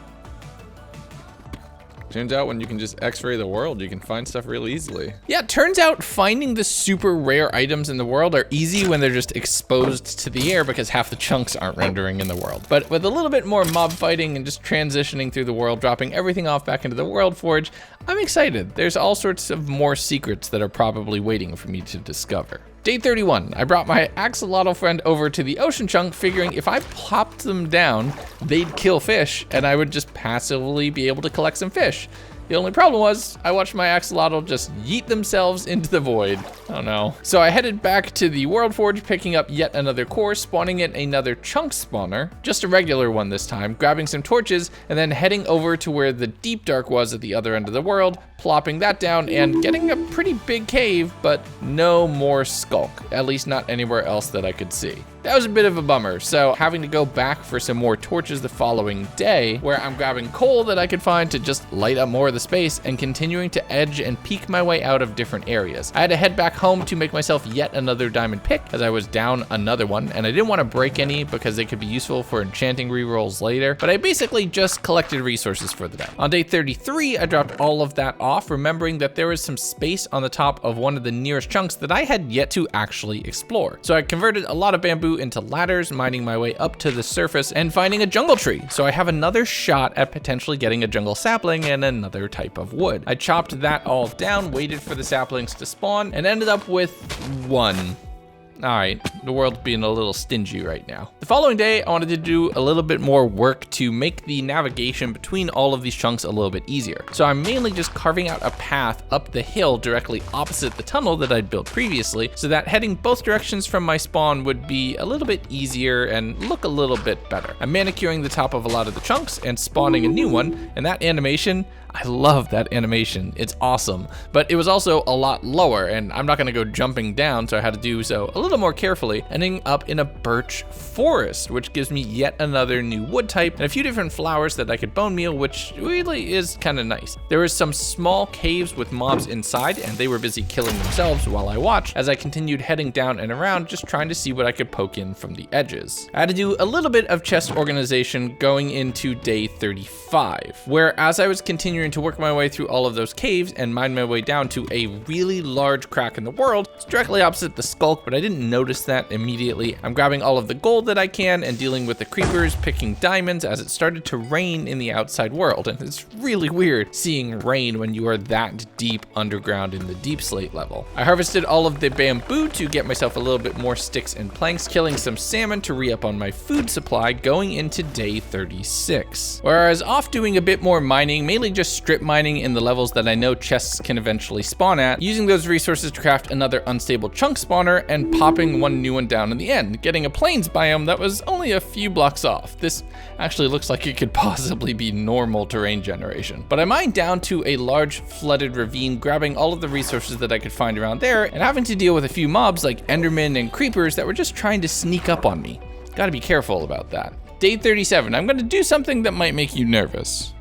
Turns out when you can just x-ray the world, you can find stuff real easily. Yeah, it turns out finding the super rare items in the world are easy when they're just exposed to the air because half the chunks aren't rendering in the world. But with a little bit more mob fighting and just transitioning through the world, dropping everything off back into the world forge, I'm excited. There's all sorts of more secrets that are probably waiting for me to discover. Day 31, I brought my axolotl friend over to the ocean chunk, figuring if I plopped them down, they'd kill fish, and I would just passively be able to collect some fish. The only problem was, I watched my axolotl just yeet themselves into the void. Oh no. So I headed back to the World Forge, picking up yet another core, spawning in another chunk spawner, just a regular one this time, grabbing some torches, and then heading over to where the deep dark was at the other end of the world, plopping that down and getting a pretty big cave, but no more skulk, at least not anywhere else that I could see. That was a bit of a bummer, so having to go back for some more torches the following day, where I'm grabbing coal that I could find to just light up more of the space and continuing to edge and peek my way out of different areas. I had to head back home to make myself yet another diamond pick as I was down another one, and I didn't want to break any because they could be useful for enchanting rerolls later, but I basically just collected resources for the day. On day 33, I dropped all of that off, remembering that there was some space on the top of one of the nearest chunks that I had yet to actually explore. So I converted a lot of bamboo into ladders, mining my way up to the surface and finding a jungle tree. So I have another shot at potentially getting a jungle sapling and another type of wood. I chopped that all down, waited for the saplings to spawn, and ended up with one. All right, the world's being a little stingy right now. The following day, I wanted to do a little bit more work to make the navigation between all of these chunks a little bit easier. So I'm mainly just carving out a path up the hill directly opposite the tunnel that I'd built previously, so that heading both directions from my spawn would be a little bit easier and look a little bit better. I'm manicuring the top of a lot of the chunks and spawning a new one, and that animation, I love that animation. It's awesome, but it was also a lot lower, and I'm not gonna go jumping down, so I had to do so a little more carefully, ending up in a birch forest, which gives me yet another new wood type and a few different flowers that I could bone meal, which really is kind of nice. There was some small caves with mobs inside, and they were busy killing themselves while I watched as I continued heading down and around, just trying to see what I could poke in from the edges. I had to do a little bit of chest organization going into day 35, where as I was continuing to work my way through all of those caves and mine my way down to a really large crack in the world, it's directly opposite the skulk, but I didn't notice that immediately. I'm grabbing all of the gold that I can and dealing with the creepers, picking diamonds as it started to rain in the outside world, and it's really weird seeing rain when you are that deep underground in the deep slate level. I harvested all of the bamboo to get myself a little bit more sticks and planks, killing some salmon to re-up on my food supply going into day 36. Where I was off doing a bit more mining, mainly just strip mining in the levels that I know chests can eventually spawn at, using those resources to craft another unstable chunk spawner and popping one new one down in the end, getting a plains biome that was only a few blocks off. This actually looks like it could possibly be normal terrain generation. But I mined down to a large flooded ravine, grabbing all of the resources that I could find around there and having to deal with a few mobs like endermen and creepers that were just trying to sneak up on me. Gotta be careful about that. Day 37, I'm gonna do something that might make you nervous.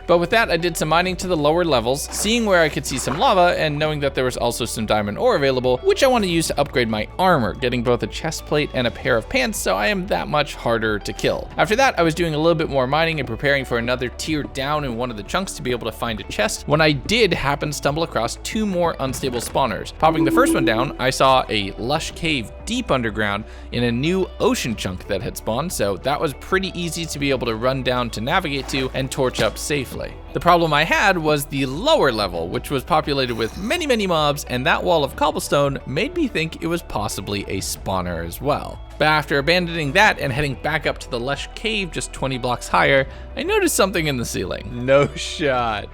But with that, I did some mining to the lower levels, seeing where I could see some lava and knowing that there was also some diamond ore available, which I want to use to upgrade my armor, getting both a chest plate and a pair of pants so I am that much harder to kill. After that, I was doing a little bit more mining and preparing for another tier down in one of the chunks to be able to find a chest, when I did happen to stumble across two more unstable spawners. Popping the first one down, I saw a lush cave deep underground in a new ocean chunk that had spawned, so that was pretty easy to be able to run down to navigate to and torch up safely. The problem I had was the lower level, which was populated with many mobs, and that wall of cobblestone made me think it was possibly a spawner as well. But after abandoning that and heading back up to the lush cave just 20 blocks higher, I noticed something in the ceiling. No shot.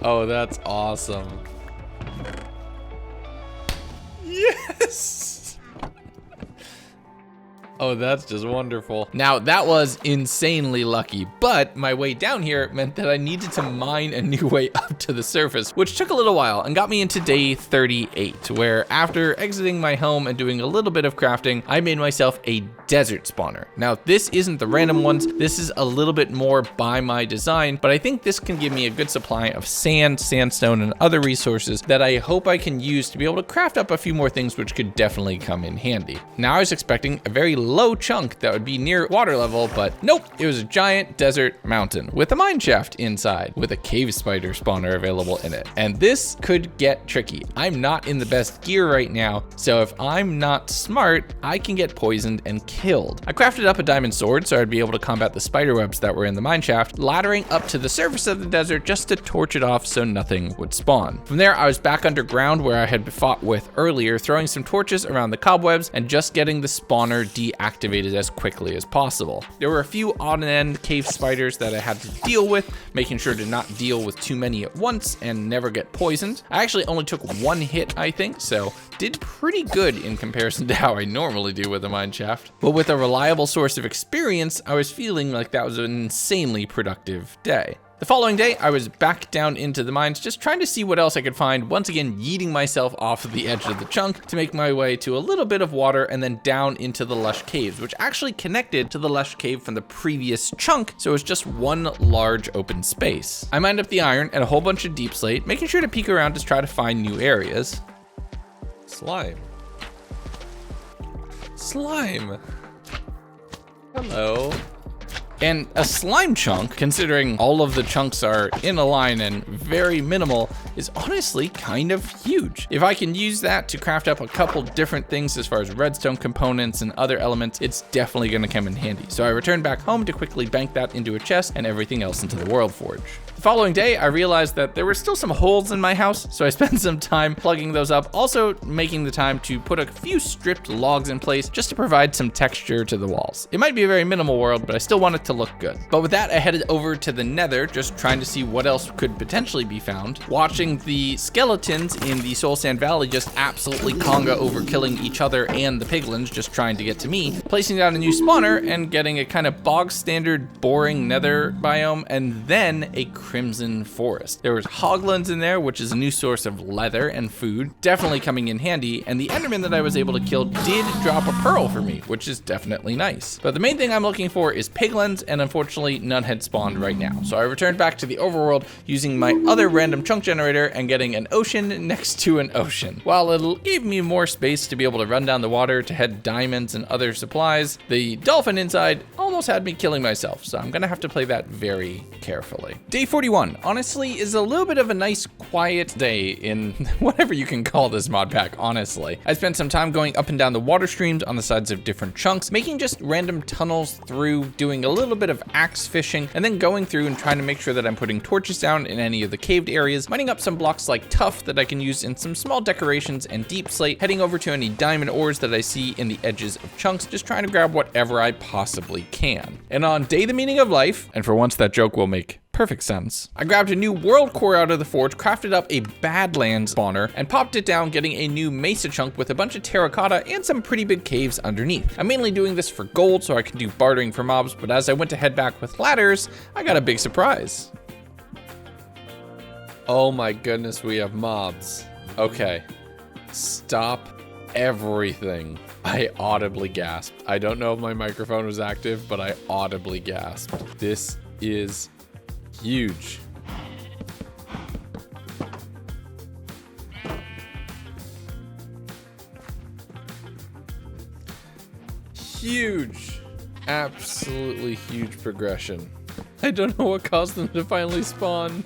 Oh, that's awesome. Yes! Oh, that's just wonderful. Now, that was insanely lucky, but my way down here meant that I needed to mine a new way up to the surface, which took a little while and got me into day 38, where after exiting my home and doing a little bit of crafting, I made myself a desert spawner. Now, this isn't the random ones, this is a little bit more by my design, but I think this can give me a good supply of sand, sandstone, and other resources that I hope I can use to be able to craft up a few more things which could definitely come in handy. Now, I was expecting a very low chunk that would be near water level, but nope, it was a giant desert mountain with a mine shaft inside with a cave spider spawner available in it. And this could get tricky. I'm not in the best gear right now, so if I'm not smart, I can get poisoned and killed. I crafted up a diamond sword so I'd be able to combat the spider webs that were in the mine shaft, laddering up to the surface of the desert just to torch it off so nothing would spawn. From there, I was back underground where I had fought with earlier, throwing some torches around the cobwebs and just getting the spawner deactivated as quickly as possible. There were a few on-end cave spiders that I had to deal with, making sure to not deal with too many at once and never get poisoned. I actually only took one hit, I think, so did pretty good in comparison to how I normally do with a mine shaft. But with a reliable source of experience, I was feeling like that was an insanely productive day. The The following day, I was back down into the mines, just trying to see what else I could find, once again yeeting myself off of the edge of the chunk to make my way to a little bit of water and then down into the lush caves, which actually connected to the lush cave from the previous chunk, so it was just one large open space. I mined up the iron and a whole bunch of deep slate, making sure to peek around to try to find new areas. Slime. Slime. Hello. And a slime chunk, considering all of the chunks are in a line and very minimal, is honestly kind of huge. If I can use that to craft up a couple different things as far as redstone components and other elements, it's definitely gonna come in handy. So I returned back home to quickly bank that into a chest and everything else into the World Forge. The following day, I realized that there were still some holes in my house, so I spent some time plugging those up, also making the time to put a few stripped logs in place just to provide some texture to the walls. It might be a very minimal world, but I still want it to look good. But with that, I headed over to the Nether, just trying to see what else could potentially be found. Watching the skeletons in the Soul Sand Valley just absolutely conga over killing each other and the piglins just trying to get to me. Placing down a new spawner and getting a kind of bog standard boring Nether biome, and then a Crimson Forest. There was hoglins in there, which is a new source of leather and food, definitely coming in handy, and the Enderman that I was able to kill did drop a pearl for me, which is definitely nice. But the main thing I'm looking for is piglins, and unfortunately none had spawned right now. So I returned back to the overworld using my other random chunk generator and getting an ocean next to an ocean. While it gave me more space to be able to run down the water to head diamonds and other supplies, the dolphin inside almost had me killing myself, so I'm gonna have to play that very carefully. Day 41, honestly, is a little bit of a nice quiet day in whatever you can call this mod pack, honestly. I spent some time going up and down the water streams on the sides of different chunks, making just random tunnels through, doing a little bit of axe fishing, and then going through and trying to make sure that I'm putting torches down in any of the caved areas, mining up some blocks like tuff that I can use in some small decorations and deep slate, heading over to any diamond ores that I see in the edges of chunks, just trying to grab whatever I possibly can. And on day the meaning of life, and for once that joke will make perfect sense, I grabbed a new world core out of the forge, crafted up a Badlands spawner, and popped it down, getting a new mesa chunk with a bunch of terracotta and some pretty big caves underneath. I'm mainly doing this for gold so I can do bartering for mobs, but as I went to head back with ladders, I got a big surprise. Oh my goodness, we have mobs. Okay, stop everything. I audibly gasped. I don't know if my microphone was active, but I audibly gasped. This is huge. Huge. Absolutely huge progression. I don't know what caused them to finally spawn,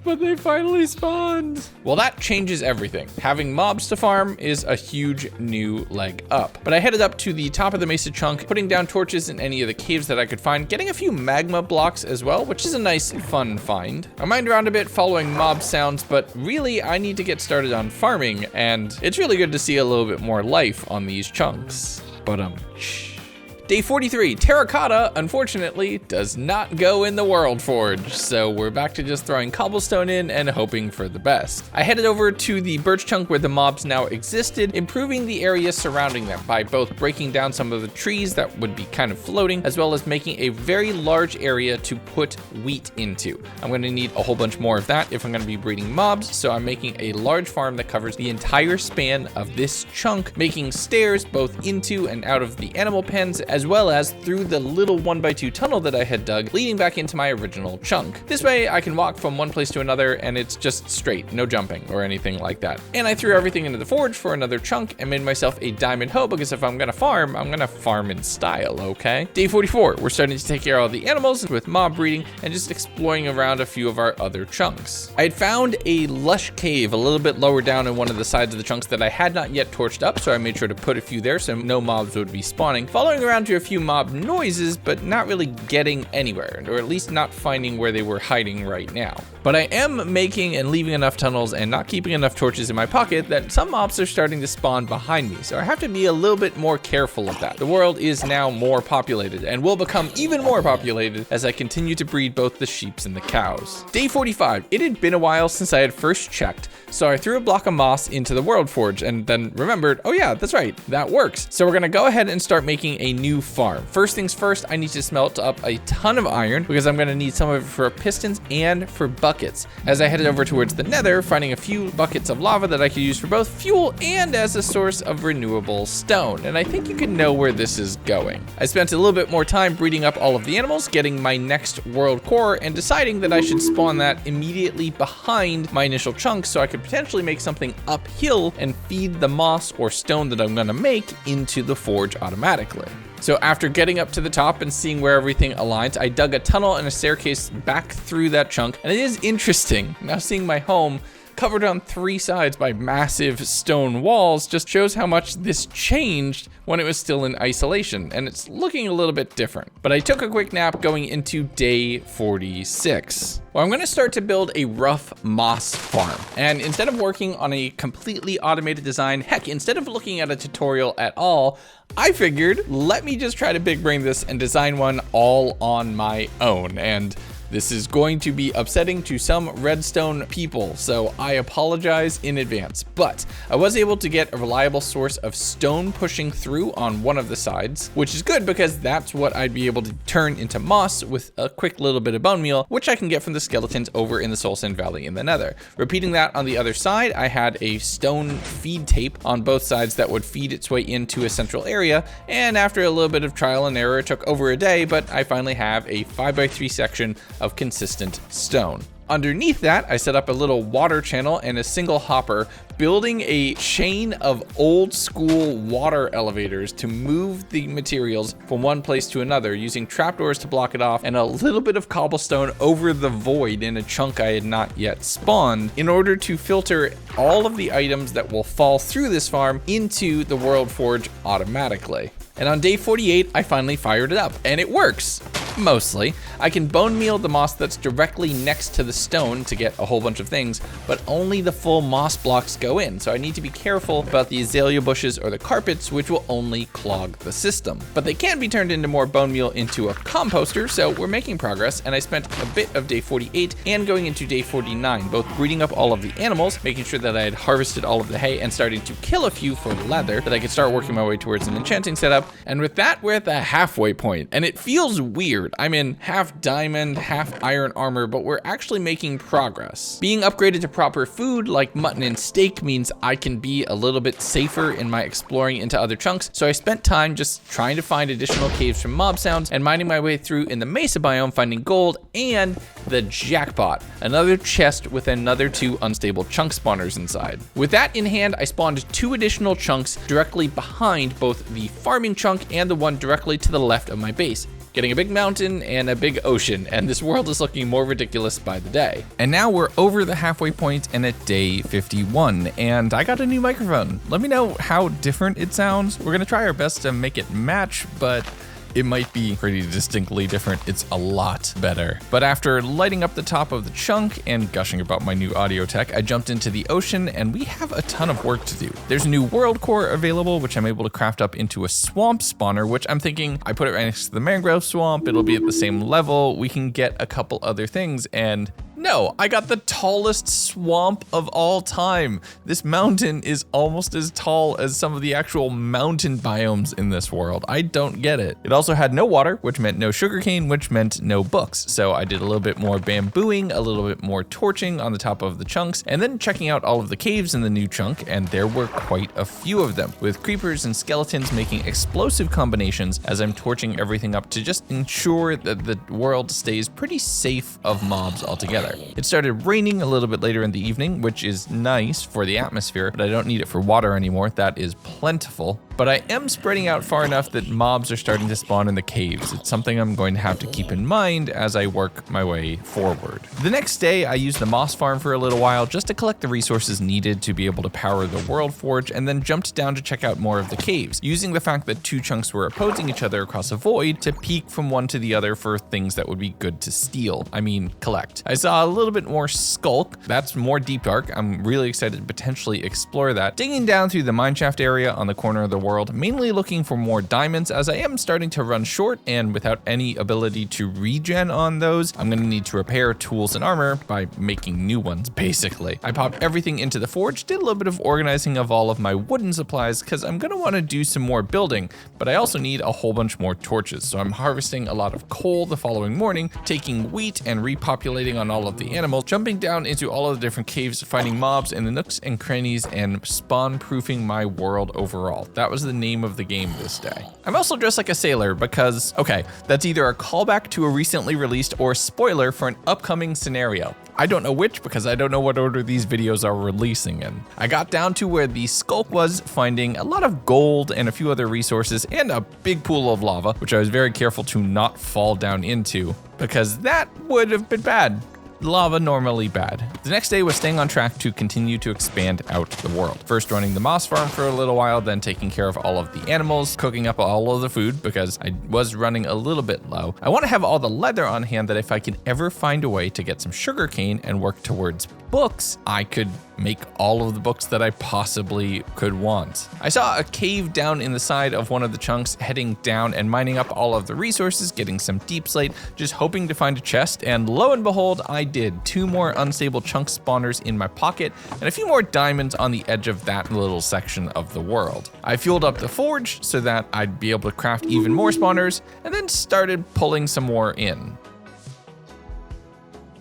but they finally spawned. Well, that changes everything. Having mobs to farm is a huge new leg up. But I headed up to the top of the mesa chunk, putting down torches in any of the caves that I could find, getting a few magma blocks as well, which is a nice, fun find. I mined around a bit following mob sounds, but really I need to get started on farming, and it's really good to see a little bit more life on these chunks. But Day 43, terracotta, unfortunately, does not go in the World Forge, so we're back to just throwing cobblestone in and hoping for the best. I headed over to the birch chunk where the mobs now existed, improving the area surrounding them by both breaking down some of the trees that would be kind of floating, as well as making a very large area to put wheat into. I'm gonna need a whole bunch more of that if I'm gonna be breeding mobs, so I'm making a large farm that covers the entire span of this chunk, making stairs both into and out of the animal pens, as well as through the little 1x2 tunnel that I had dug, leading back into my original chunk. This way I can walk from one place to another and it's just straight, no jumping or anything like that. And I threw everything into the forge for another chunk and made myself a diamond hoe, because if I'm gonna farm in style, okay? Day 44, we're starting to take care of all the animals with mob breeding and just exploring around a few of our other chunks. I had found a lush cave a little bit lower down in one of the sides of the chunks that I had not yet torched up, so I made sure to put a few there so no mobs would be spawning. Following around to a few mob noises, but not really getting anywhere, or at least not finding where they were hiding right now. But I am making and leaving enough tunnels and not keeping enough torches in my pocket that some mobs are starting to spawn behind me, so I have to be a little bit more careful of that. The world is now more populated and will become even more populated as I continue to breed both the sheeps and the cows. Day 45, it had been a while since I had first checked, so I threw a block of moss into the World Forge and then remembered, oh yeah, that's right, that works. So we're gonna go ahead and start making a new new farm. First things first, I need to smelt up a ton of iron because I'm gonna need some of it for pistons and for buckets. As I headed over towards the nether, finding a few buckets of lava that I could use for both fuel and as a source of renewable stone. And I think you can know where this is going. I spent a little bit more time breeding up all of the animals, getting my next world core, and deciding that I should spawn that immediately behind my initial chunk so I could potentially make something uphill and feed the moss or stone that I'm gonna make into the forge automatically. So after getting up to the top and seeing where everything aligns, I dug a tunnel and a staircase back through that chunk. And it is interesting, now seeing my home covered on 3 sides by massive stone walls just shows how much this changed when it was still in isolation, and it's looking a little bit different. But I took a quick nap going into day 46. Well, I'm gonna start to build a rough moss farm. And instead of working on a completely automated design, heck, instead of looking at a tutorial at all, I figured, let me just try to big brain this and design one all on my own. And this is going to be upsetting to some redstone people, so I apologize in advance. But I was able to get a reliable source of stone pushing through on one of the sides, which is good because that's what I'd be able to turn into moss with a quick little bit of bone meal, which I can get from the skeletons over in the Soul Sand Valley in the Nether. Repeating that on the other side, I had a stone feed tape on both sides that would feed its way into a central area, and after a little bit of trial and error, it took over a day, but I finally have a 5x3 section of consistent stone. Underneath that, I set up a little water channel and a single hopper, building a chain of old school water elevators to move the materials from one place to another, using trapdoors to block it off and a little bit of cobblestone over the void in a chunk I had not yet spawned in order to filter all of the items that will fall through this farm into the World Forge automatically. And on day 48, I finally fired it up, and it works. Mostly. I can bone meal the moss that's directly next to the stone to get a whole bunch of things, but only the full moss blocks go in, so I need to be careful about the azalea bushes or the carpets, which will only clog the system. But they can be turned into more bone meal into a composter, so we're making progress, and I spent a bit of day 48 and going into day 49, both breeding up all of the animals, making sure that I had harvested all of the hay and starting to kill a few for leather, that I could start working my way towards an enchanting setup. And with that, we're at the halfway point, and it feels weird. I'm in half diamond, half iron armor, but we're actually making progress. Being upgraded to proper food like mutton and steak means I can be a little bit safer in my exploring into other chunks, so I spent time just trying to find additional caves from mob sounds and mining my way through in the mesa biome, finding gold and the jackpot, another chest with another 2 unstable chunk spawners inside. With that in hand, I spawned 2 additional chunks directly behind both the farming chunk and the one directly to the left of my base, getting a big mountain and a big ocean, and this world is looking more ridiculous by the day. And now we're over the halfway point and at day 51, and I got a new microphone. Let me know how different it sounds. We're gonna try our best to make it match, but it might be pretty distinctly different. It's a lot better. But after lighting up the top of the chunk and gushing about my new audio tech, I jumped into the ocean, and we have a ton of work to do. There's a new world core available, which I'm able to craft up into a swamp spawner, which I'm thinking I put it right next to the mangrove swamp. It'll be at the same level. We can get a couple other things, and no, I got the tallest swamp of all time. This mountain is almost as tall as some of the actual mountain biomes in this world. I don't get it. It also had no water, which meant no sugarcane, which meant no books. So I did a little bit more bambooing, a little bit more torching on the top of the chunks, and then checking out all of the caves in the new chunk, and there were quite a few of them, with creepers and skeletons making explosive combinations as I'm torching everything up to just ensure that the world stays pretty safe of mobs altogether. It started raining a little bit later in the evening, which is nice for the atmosphere, but I don't need it for water anymore. That is plentiful. But I am spreading out far enough that mobs are starting to spawn in the caves. It's something I'm going to have to keep in mind as I work my way forward. The next day, I used the moss farm for a little while just to collect the resources needed to be able to power the World Forge, and then jumped down to check out more of the caves, using the fact that 2 chunks were opposing each other across a void to peek from one to the other for things that would be good to steal. I mean, collect. I saw a little bit more skulk. That's more deep dark. I'm really excited to potentially explore that. Digging down through the mineshaft area on the corner of the world, mainly looking for more diamonds as I am starting to run short, and without any ability to regen on those, I'm gonna need to repair tools and armor by making new ones, basically. I popped everything into the forge, did a little bit of organizing of all of my wooden supplies because I'm gonna wanna do some more building, but I also need a whole bunch more torches. So I'm harvesting a lot of coal the following morning, taking wheat and repopulating on all of the animals, jumping down into all of the different caves, finding mobs in the nooks and crannies, and spawn-proofing my world overall. That was the name of the game this day. I'm also dressed like a sailor because, okay, that's either a callback to a recently released or spoiler for an upcoming scenario. I don't know which because I don't know what order these videos are releasing in. I got down to where the skulk was, finding a lot of gold and a few other resources and a big pool of lava, which I was very careful to not fall down into because that would have been bad. Lava normally bad. The next day was staying on track to continue to expand out the world. First running the moss farm for a little while, then taking care of all of the animals, cooking up all of the food because I was running a little bit low. I want to have all the leather on hand that if I can ever find a way to get some sugarcane and work towards books, I could make all of the books that I possibly could want. I saw a cave down in the side of one of the chunks, heading down and mining up all of the resources, getting some deep slate, just hoping to find a chest, and lo and behold, I did. 2 more unstable chunk spawners in my pocket, and a few more diamonds on the edge of that little section of the world. I fueled up the forge so that I'd be able to craft even more spawners, and then started pulling some more in.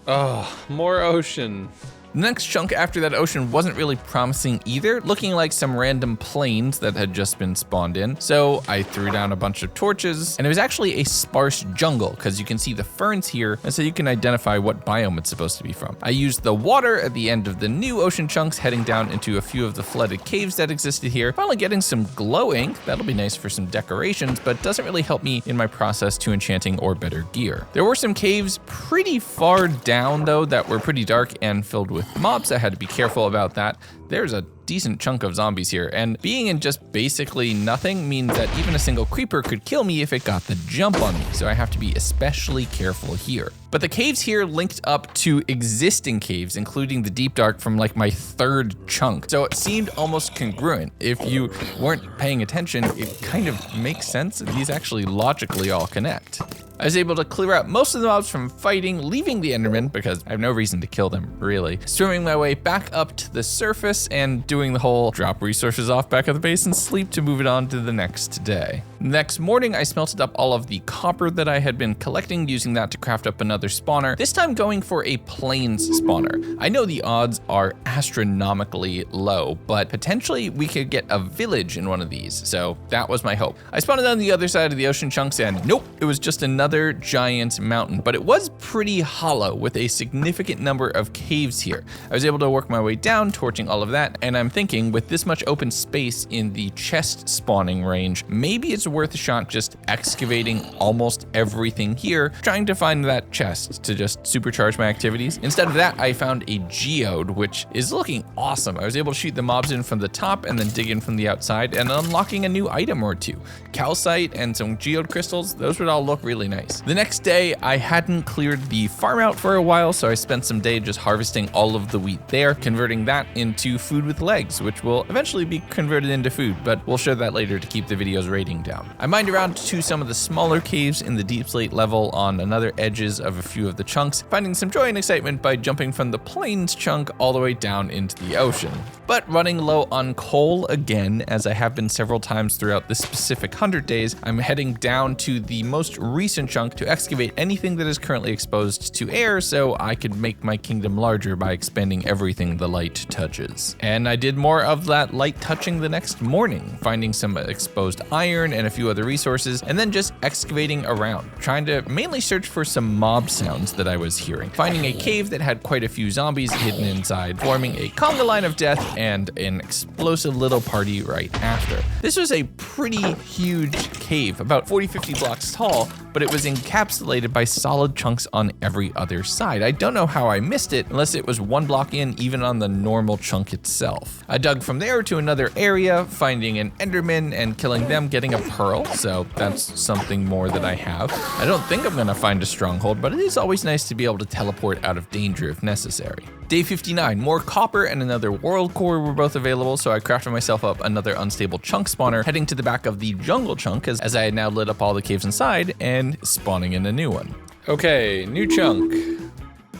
Oh, more ocean. The next chunk after that ocean wasn't really promising either, looking like some random plains that had just been spawned in. So I threw down a bunch of torches, and it was actually a sparse jungle because you can see the ferns here, and so you can identify what biome it's supposed to be from. I used the water at the end of the new ocean chunks, heading down into a few of the flooded caves that existed here, finally getting some glow ink. That'll be nice for some decorations, but doesn't really help me in my process to enchanting or better gear. There were some caves pretty far down though that were pretty dark and filled with mobs. I had to be careful about that. There's a decent chunk of zombies here, and being in just basically nothing means that even a single creeper could kill me if it got the jump on me, so I have to be especially careful here. But the caves here linked up to existing caves, including the deep dark from like my 3rd chunk, so it seemed almost congruent. If you weren't paying attention, it kind of makes sense. These actually logically all connect. I was able to clear out most of the mobs from fighting, leaving the Enderman because I have no reason to kill them, really. Swimming my way back up to the surface and doing the whole drop resources off back at the base and sleep to move it on to the next day. Next morning, I smelted up all of the copper that I had been collecting, using that to craft up another spawner, this time going for a plains spawner. I know the odds are astronomically low, but potentially we could get a village in one of these, so that was my hope. I spawned on the other side of the ocean chunks and nope, it was just another giant mountain, but it was pretty hollow with a significant number of caves here. I was able to work my way down, torching all of that, and I'm thinking with this much open space in the chest spawning range, maybe it's worth a shot just excavating almost everything here, trying to find that chest to just supercharge my activities. Instead of that, I found a geode, which is looking awesome. I was able to shoot the mobs in from the top and then dig in from the outside, and unlocking a new item or two. Calcite and some geode crystals, those would all look really nice. The next day, I hadn't cleared the farm out for a while, so I spent some day just harvesting all of the wheat there, converting that into food with legs, which will eventually be converted into food, but we'll show that later to keep the video's rating down. I mined around to some of the smaller caves in the deep slate level on another edges of a few of the chunks, finding some joy and excitement by jumping from the plains chunk all the way down into the ocean. But running low on coal again, as I have been several times throughout this specific 100 days, I'm heading down to the most recent chunk to excavate anything that is currently exposed to air so I could make my kingdom larger by expanding everything the light touches. And I did more of that light touching the next morning, finding some exposed iron and a few other resources, and then just excavating around, trying to mainly search for some mob sounds that I was hearing, finding a cave that had quite a few zombies hidden inside, forming a conga line of death and an explosive little party right after. This was a pretty huge cave, about 40-50 blocks tall, but it was encapsulated by solid chunks on every other side. I don't know how I missed it, unless it was 1 block in, even on the normal chunk itself. I dug from there to another area, finding an Enderman and killing them, getting a pearl, so that's something more that I have. I don't think I'm gonna find a stronghold, but it is always nice to be able to teleport out of danger if necessary. Day 59, more copper and another world core were both available, so I crafted myself up another unstable chunk spawner, heading to the back of the jungle chunk as I had now lit up all the caves inside and spawning in a new one. Okay, new chunk.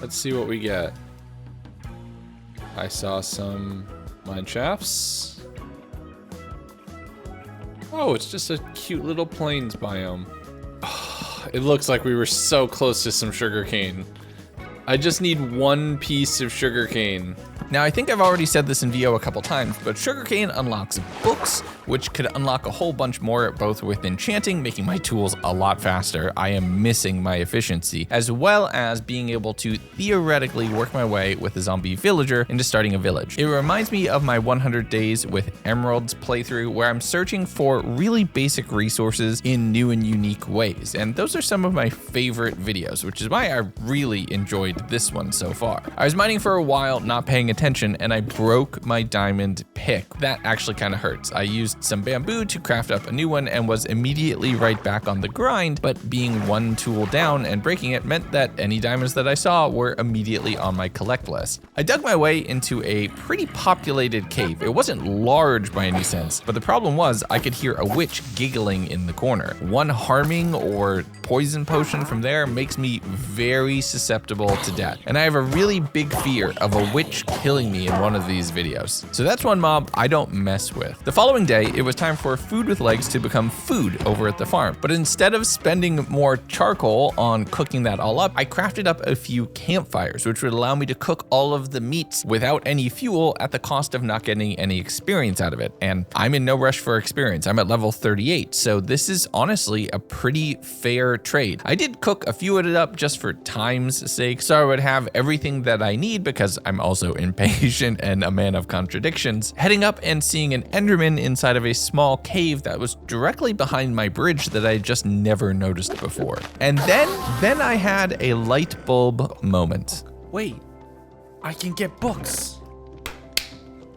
Let's see what we get. I saw some mine shafts. Oh, it's just a cute little plains biome. Oh, it looks like we were so close to some sugarcane. I just need one piece of sugarcane. Now, I think I've already said this in VO a couple times, but sugarcane unlocks books, which could unlock a whole bunch more, both with enchanting, making my tools a lot faster. I am missing my efficiency, as well as being able to theoretically work my way with a zombie villager into starting a village. It reminds me of my 100 Days with Emeralds playthrough, where I'm searching for really basic resources in new and unique ways. And those are some of my favorite videos, which is why I really enjoyed this one so far. I was mining for a while, not paying attention, and I broke my diamond pick. That actually kind of hurts. I used some bamboo to craft up a new one and was immediately right back on the grind, but being one tool down and breaking it meant that any diamonds that I saw were immediately on my collect list. I dug my way into a pretty populated cave. It wasn't large by any sense, but the problem was I could hear a witch giggling in the corner. One harming or poison potion from there makes me very susceptible to death, and I have a really big fear of a witch killing me in one of these videos. So that's one mob I don't mess with. The following day, it was time for food with legs to become food over at the farm, but instead of spending more charcoal on cooking that all up, I crafted up a few campfires, which would allow me to cook all of the meats without any fuel at the cost of not getting any experience out of it. And I'm in no rush for experience. I'm at level 38, so this is honestly a pretty fair trade. I did cook a few of it up just for time's sake, so I would have everything that I need because I'm also impatient and a man of contradictions. Heading up and seeing an Enderman inside of a small cave that was directly behind my bridge that I just never noticed before. And then I had a light bulb moment. Wait, I can get books.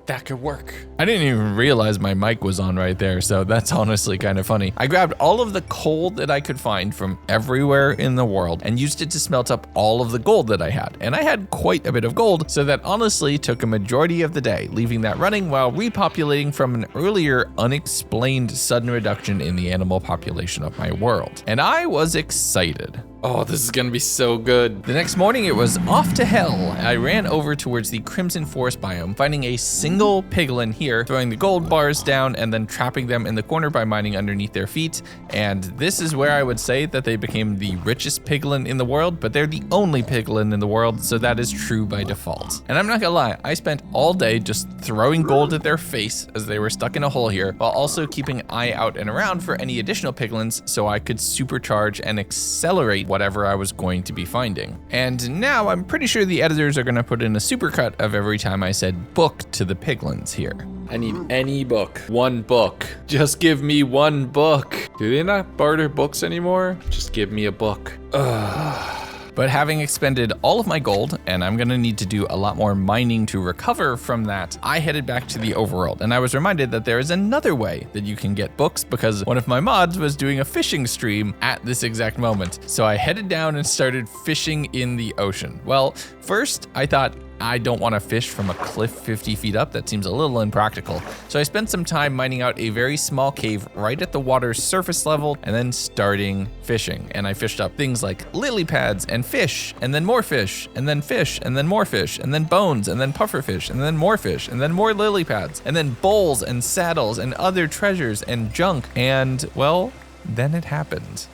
That could work. I didn't even realize my mic was on right there, so that's honestly kind of funny. I grabbed all of the coal that I could find from everywhere in the world and used it to smelt up all of the gold that I had. And I had quite a bit of gold, so that honestly took a majority of the day, leaving that running while repopulating from an earlier unexplained sudden reduction in the animal population of my world. And I was excited. Oh, this is gonna be so good. The next morning, it was off to hell. I ran over towards the Crimson Forest biome, finding a single piglin here, throwing the gold bars down and then trapping them in the corner by mining underneath their feet. And this is where I would say that they became the richest piglin in the world, but they're the only piglin in the world, so that is true by default. And I'm not gonna lie, I spent all day just throwing gold at their face as they were stuck in a hole here, while also keeping an eye out and around for any additional piglins so I could supercharge and accelerate whatever I was going to be finding. And now I'm pretty sure the editors are gonna put in a supercut of every time I said book to the piglins here. I need any book. One book. Just give me one book. Do they not barter books anymore? Just give me a book. Ugh. But having expended all of my gold, and I'm gonna need to do a lot more mining to recover from that, I headed back to the overworld, and I was reminded that there is another way that you can get books because one of my mods was doing a fishing stream at this exact moment. So I headed down and started fishing in the ocean. Well, first I thought, I don't want to fish from a cliff 50 feet up. That seems a little impractical. So I spent some time mining out a very small cave right at the water's surface level and then starting fishing. And I fished up things like lily pads and fish, and then more fish, and then fish, and then more fish, and then bones, and then puffer fish, and then more fish, and then more lily pads, and then bowls and saddles and other treasures and junk. And well, then it happened.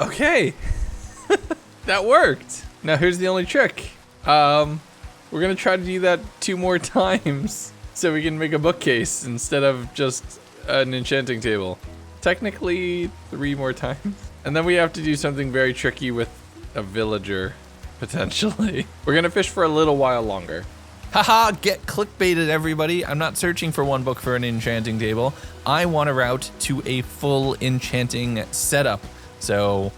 Okay, that worked. Now here's the only trick. We're gonna try to do that 2 more times so we can make a bookcase instead of just an enchanting table. Technically 3 more times. And then we have to do something very tricky with a villager, potentially. We're gonna fish for a little while longer. Haha, get clickbaited, everybody. I'm not searching for one book for an enchanting table. I want a route to a full enchanting setup. So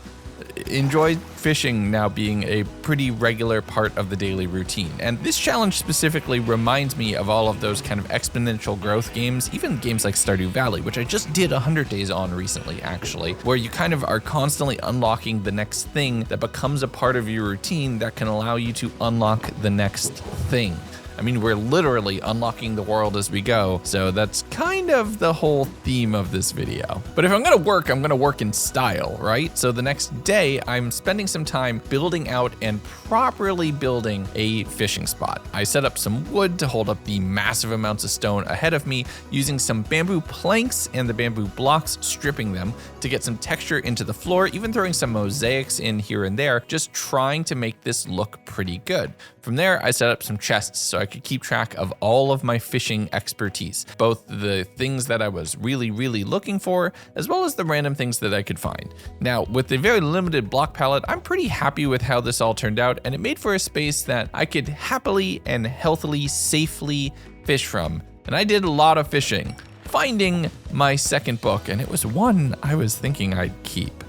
enjoy fishing now being a pretty regular part of the daily routine. And this challenge specifically reminds me of all of those kind of exponential growth games, even games like Stardew Valley, which I just did 100 days on recently, actually, where you kind of are constantly unlocking the next thing that becomes a part of your routine that can allow you to unlock the next thing. I mean, we're literally unlocking the world as we go, so that's kind of the whole theme of this video. But if I'm gonna work in style, right? So the next day, I'm spending some time building out and properly building a fishing spot. I set up some wood to hold up the massive amounts of stone ahead of me, using some bamboo planks and the bamboo blocks, stripping them to get some texture into the floor, even throwing some mosaics in here and there, just trying to make this look pretty good. From there, I set up some chests so I could keep track of all of my fishing expertise, both the things that I was really looking for, as well as the random things that I could find. Now, with a very limited block palette, I'm pretty happy with how this all turned out, and it made for a space that I could happily and healthily, safely fish from. And I did a lot of fishing, finding my second book, and it was one I was thinking I'd keep.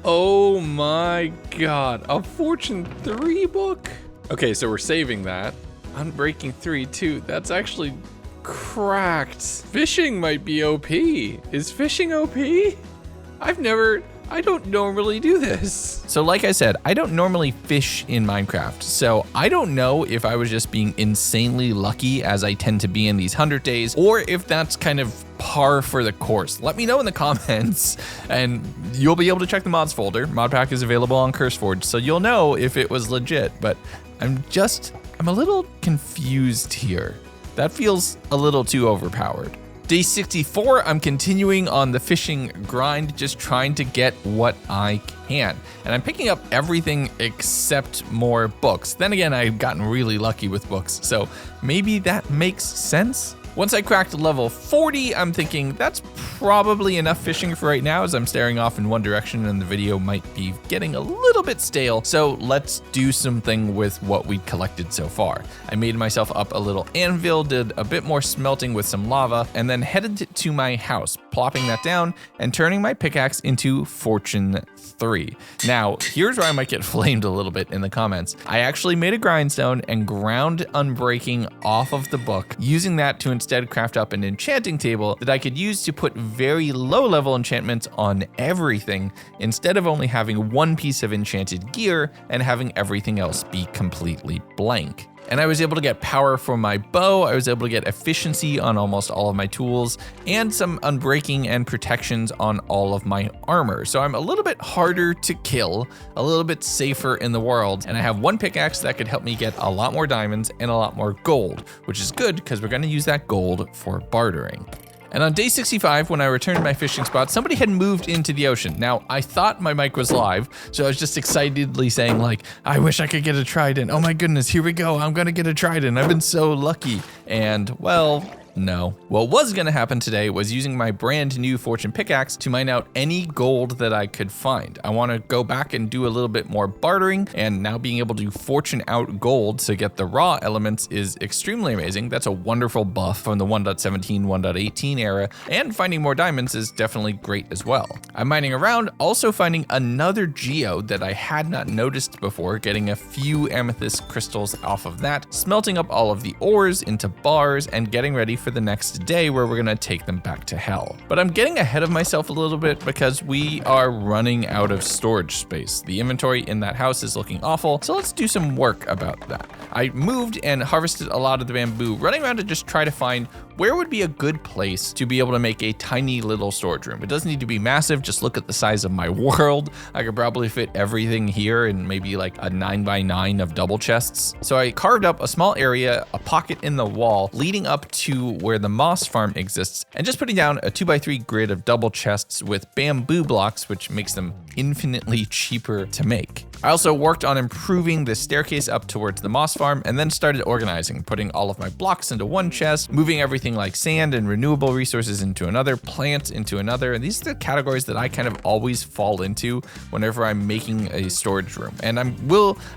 Oh my god, a Fortune 3 book? Okay, so we're saving that. Unbreaking 3 too, that's actually cracked. Fishing might be OP. Is fishing OP? I don't normally do this. So like I said, I don't normally fish in Minecraft, so I don't know if I was just being insanely lucky as I tend to be in these 100 days, or if that's kind of par for the course. Let me know in the comments, and you'll be able to check the mods folder. Modpack is available on CurseForge, so you'll know if it was legit, but I'm a little confused here. That feels a little too overpowered. Day 64, I'm continuing on the fishing grind, just trying to get what I can. And I'm picking up everything except more books. Then again, I've gotten really lucky with books, so maybe that makes sense. Once I cracked level 40, I'm thinking that's probably enough fishing for right now, as I'm staring off in one direction and the video might be getting a little bit stale. So let's do something with what we collected so far. I made myself up a little anvil, did a bit more smelting with some lava, and then headed to my house, plopping that down and turning my pickaxe into Fortune 3. Now, here's where I might get flamed a little bit in the comments. I actually made a grindstone and ground Unbreaking off of the book, using that to instead craft up an enchanting table that I could use to put very low level enchantments on everything, instead of only having one piece of enchanted gear and having everything else be completely blank. And I was able to get power for my bow, I was able to get efficiency on almost all of my tools, and some unbreaking and protections on all of my armor. So I'm a little bit harder to kill, a little bit safer in the world, and I have one pickaxe that could help me get a lot more diamonds and a lot more gold, which is good because we're gonna use that gold for bartering. And on day 65, when I returned to my fishing spot, somebody had moved into the ocean. Now, I thought my mic was live, so I was just excitedly saying like, I wish I could get a trident. Oh my goodness, here we go. I'm gonna get a trident. I've been so lucky. And well, no. What was gonna happen today was using my brand new fortune pickaxe to mine out any gold that I could find. I wanna go back and do a little bit more bartering, and now being able to fortune out gold to get the raw elements is extremely amazing. That's a wonderful buff from the 1.17, 1.18 era, and finding more diamonds is definitely great as well. I'm mining around, also finding another geode that I had not noticed before, getting a few amethyst crystals off of that, smelting up all of the ores into bars, and getting ready for the next day where we're gonna take them back to hell. But I'm getting ahead of myself a little bit because we are running out of storage space. The inventory in that house is looking awful, so let's do some work about that. I moved and harvested a lot of the bamboo, running around to just try to find where would be a good place to be able to make a tiny little storage room. It doesn't need to be massive, just look at the size of my world. I could probably fit everything here in maybe like a 9x9 of double chests. So I carved up a small area, a pocket in the wall, leading up to where the moss farm exists, and just putting down a 2x3 grid of double chests with bamboo blocks, which makes them infinitely cheaper to make. I also worked on improving the staircase up towards the moss farm and then started organizing, putting all of my blocks into one chest, moving everything like sand and renewable resources into another, plants into another. And these are the categories that I kind of always fall into whenever I'm making a storage room. And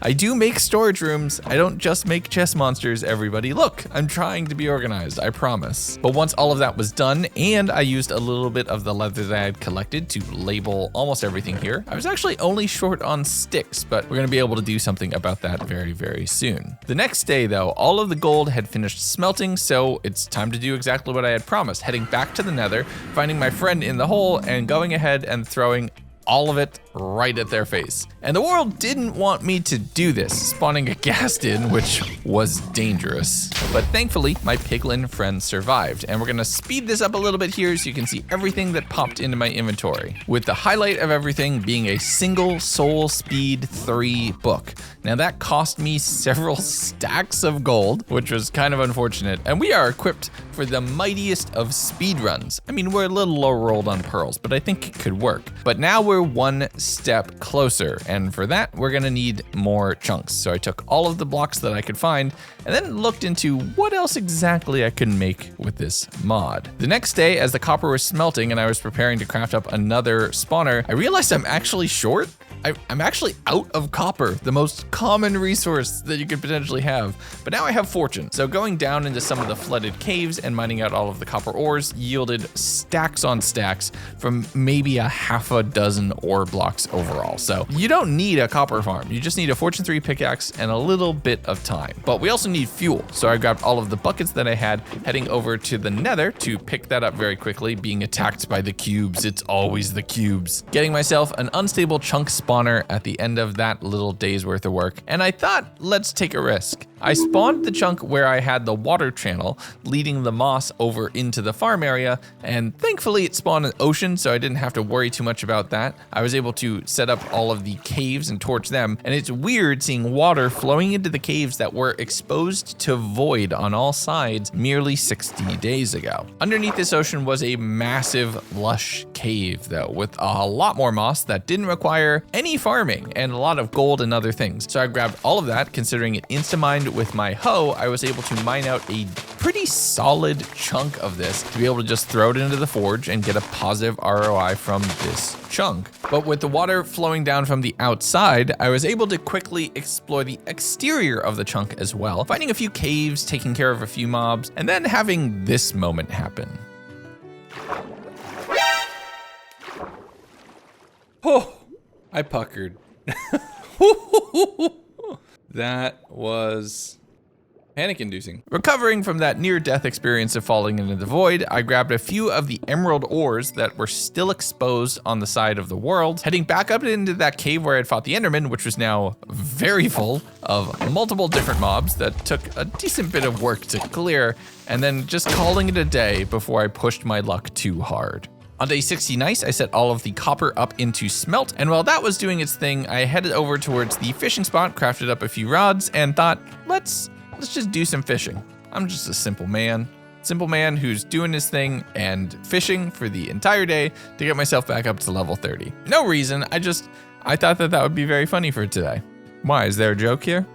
I do make storage rooms. I don't just make chest monsters, everybody. Look, I'm trying to be organized, I promise. But once all of that was done and I used a little bit of the leather that I had collected to label almost everything here, I was actually only short on sticks, but we're gonna be able to do something about that very, very soon. The next day though, all of the gold had finished smelting, so it's time to do exactly what I had promised, heading back to the nether, finding my friend in the hole and going ahead and throwing all of it right at their face. And the world didn't want me to do this, spawning a ghast in, which was dangerous. But thankfully, my piglin friend survived, and we're gonna speed this up a little bit here so you can see everything that popped into my inventory, with the highlight of everything being a single Soul Speed 3 book. Now that cost me several stacks of gold, which was kind of unfortunate, and we are equipped for the mightiest of speed runs. I mean, we're a little low rolled on pearls, but I think it could work. But now we're one step closer, and for that, we're gonna need more chunks. So I took all of the blocks that I could find, and then looked into what else exactly I could make with this mod. The next day, as the copper was smelting and I was preparing to craft up another spawner, I realized I'm actually short. I'm actually out of copper, the most common resource that you could potentially have. But now I have fortune. So going down into some of the flooded caves and mining out all of the copper ores yielded stacks on stacks from maybe a half a dozen ore blocks overall. So you don't need a copper farm. You just need a fortune 3 pickaxe and a little bit of time. But we also need fuel. So I grabbed all of the buckets that I had, heading over to the nether to pick that up very quickly, being attacked by the cubes. It's always the cubes. Getting myself an unstable chunk spawner at the end of that little day's worth of work, and I thought, let's take a risk. I spawned the chunk where I had the water channel leading the moss over into the farm area, and thankfully it spawned an ocean, so I didn't have to worry too much about that. I was able to set up all of the caves and torch them, and it's weird seeing water flowing into the caves that were exposed to void on all sides merely 60 days ago. Underneath this ocean was a massive, lush cave though, with a lot more moss that didn't require any farming and a lot of gold and other things. So I grabbed all of that, considering it insta-mined with my hoe, I was able to mine out a pretty solid chunk of this to be able to just throw it into the forge and get a positive ROI from this chunk. But with the water flowing down from the outside, I was able to quickly explore the exterior of the chunk as well, finding a few caves, taking care of a few mobs, and then having this moment happen. Oh, I puckered. That was panic-inducing. Recovering from that near-death experience of falling into the void, I grabbed a few of the emerald ores that were still exposed on the side of the world, heading back up into that cave where I had fought the Enderman, which was now very full of multiple different mobs that took a decent bit of work to clear, and then just calling it a day before I pushed my luck too hard. On day 60 nice, I set all of the copper up into smelt, and while that was doing its thing, I headed over towards the fishing spot, crafted up a few rods, and thought, let's just do some fishing. I'm just a simple man who's doing his thing and fishing for the entire day to get myself back up to level 30. No reason, I thought that would be very funny for today. Why, is there a joke here?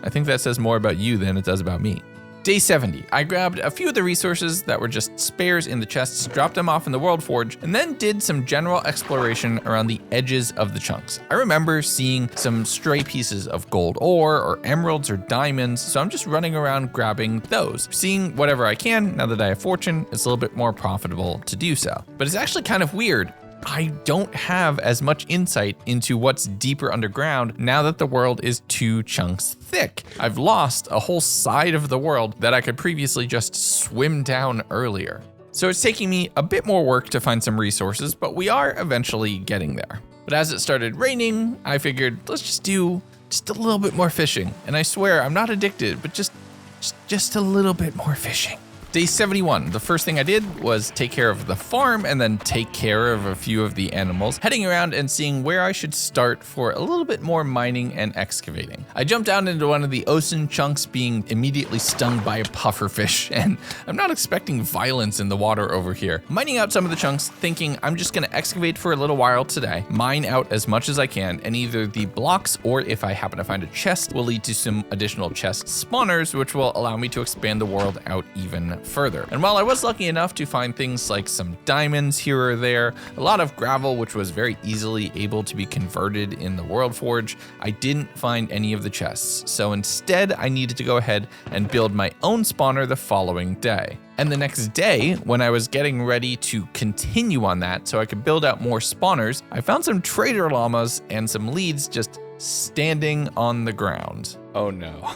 I think that says more about you than it does about me. Day 70, I grabbed a few of the resources that were just spares in the chests, dropped them off in the World Forge, and then did some general exploration around the edges of the chunks. I remember seeing some stray pieces of gold ore or emeralds or diamonds, so I'm just running around grabbing those. Seeing whatever I can, now that I have fortune, it's a little bit more profitable to do so. But it's actually kind of weird. I don't have as much insight into what's deeper underground now that the world is 2 chunks thick. I've lost a whole side of the world that I could previously just swim down earlier. So it's taking me a bit more work to find some resources, but we are eventually getting there. But as it started raining, I figured let's just do a little bit more fishing. And I swear I'm not addicted, but just a little bit more fishing. Day 71, the first thing I did was take care of the farm and then take care of a few of the animals, heading around and seeing where I should start for a little bit more mining and excavating. I jumped down into one of the ocean chunks, being immediately stung by a pufferfish, and I'm not expecting violence in the water over here. Mining out some of the chunks, thinking I'm just gonna excavate for a little while today, mine out as much as I can, and either the blocks or if I happen to find a chest will lead to some additional chest spawners, which will allow me to expand the world out even further. And while I was lucky enough to find things like some diamonds here or there, a lot of gravel which was very easily able to be converted in the World Forge, I didn't find any of the chests. So instead I needed to go ahead and build my own spawner the following day. And the next day, when I was getting ready to continue on that so I could build out more spawners, I found some trader llamas and some leads just standing on the ground. Oh no.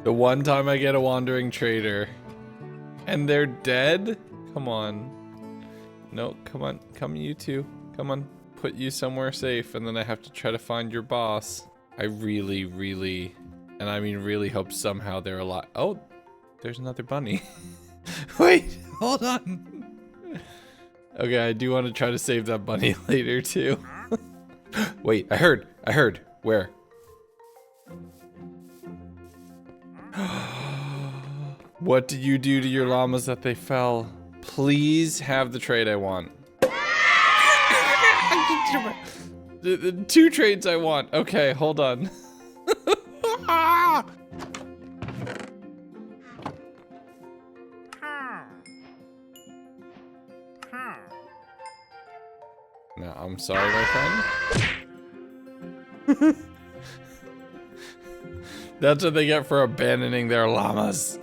The one time I get a wandering trader and they're dead? Come on. No, come on. Come you two. Come on. Put you somewhere safe and then I have to try to find your boss. I really, and I mean really hope somehow they're alive. Oh, there's another bunny. Wait, hold on. Okay, I do want to try to save that bunny later too. Wait, I heard. Where? What did you do to your llamas that they fell? Please have the trade I want. The 2 trades I want. Okay, hold on. No, I'm sorry, my friend. That's what they get for abandoning their llamas.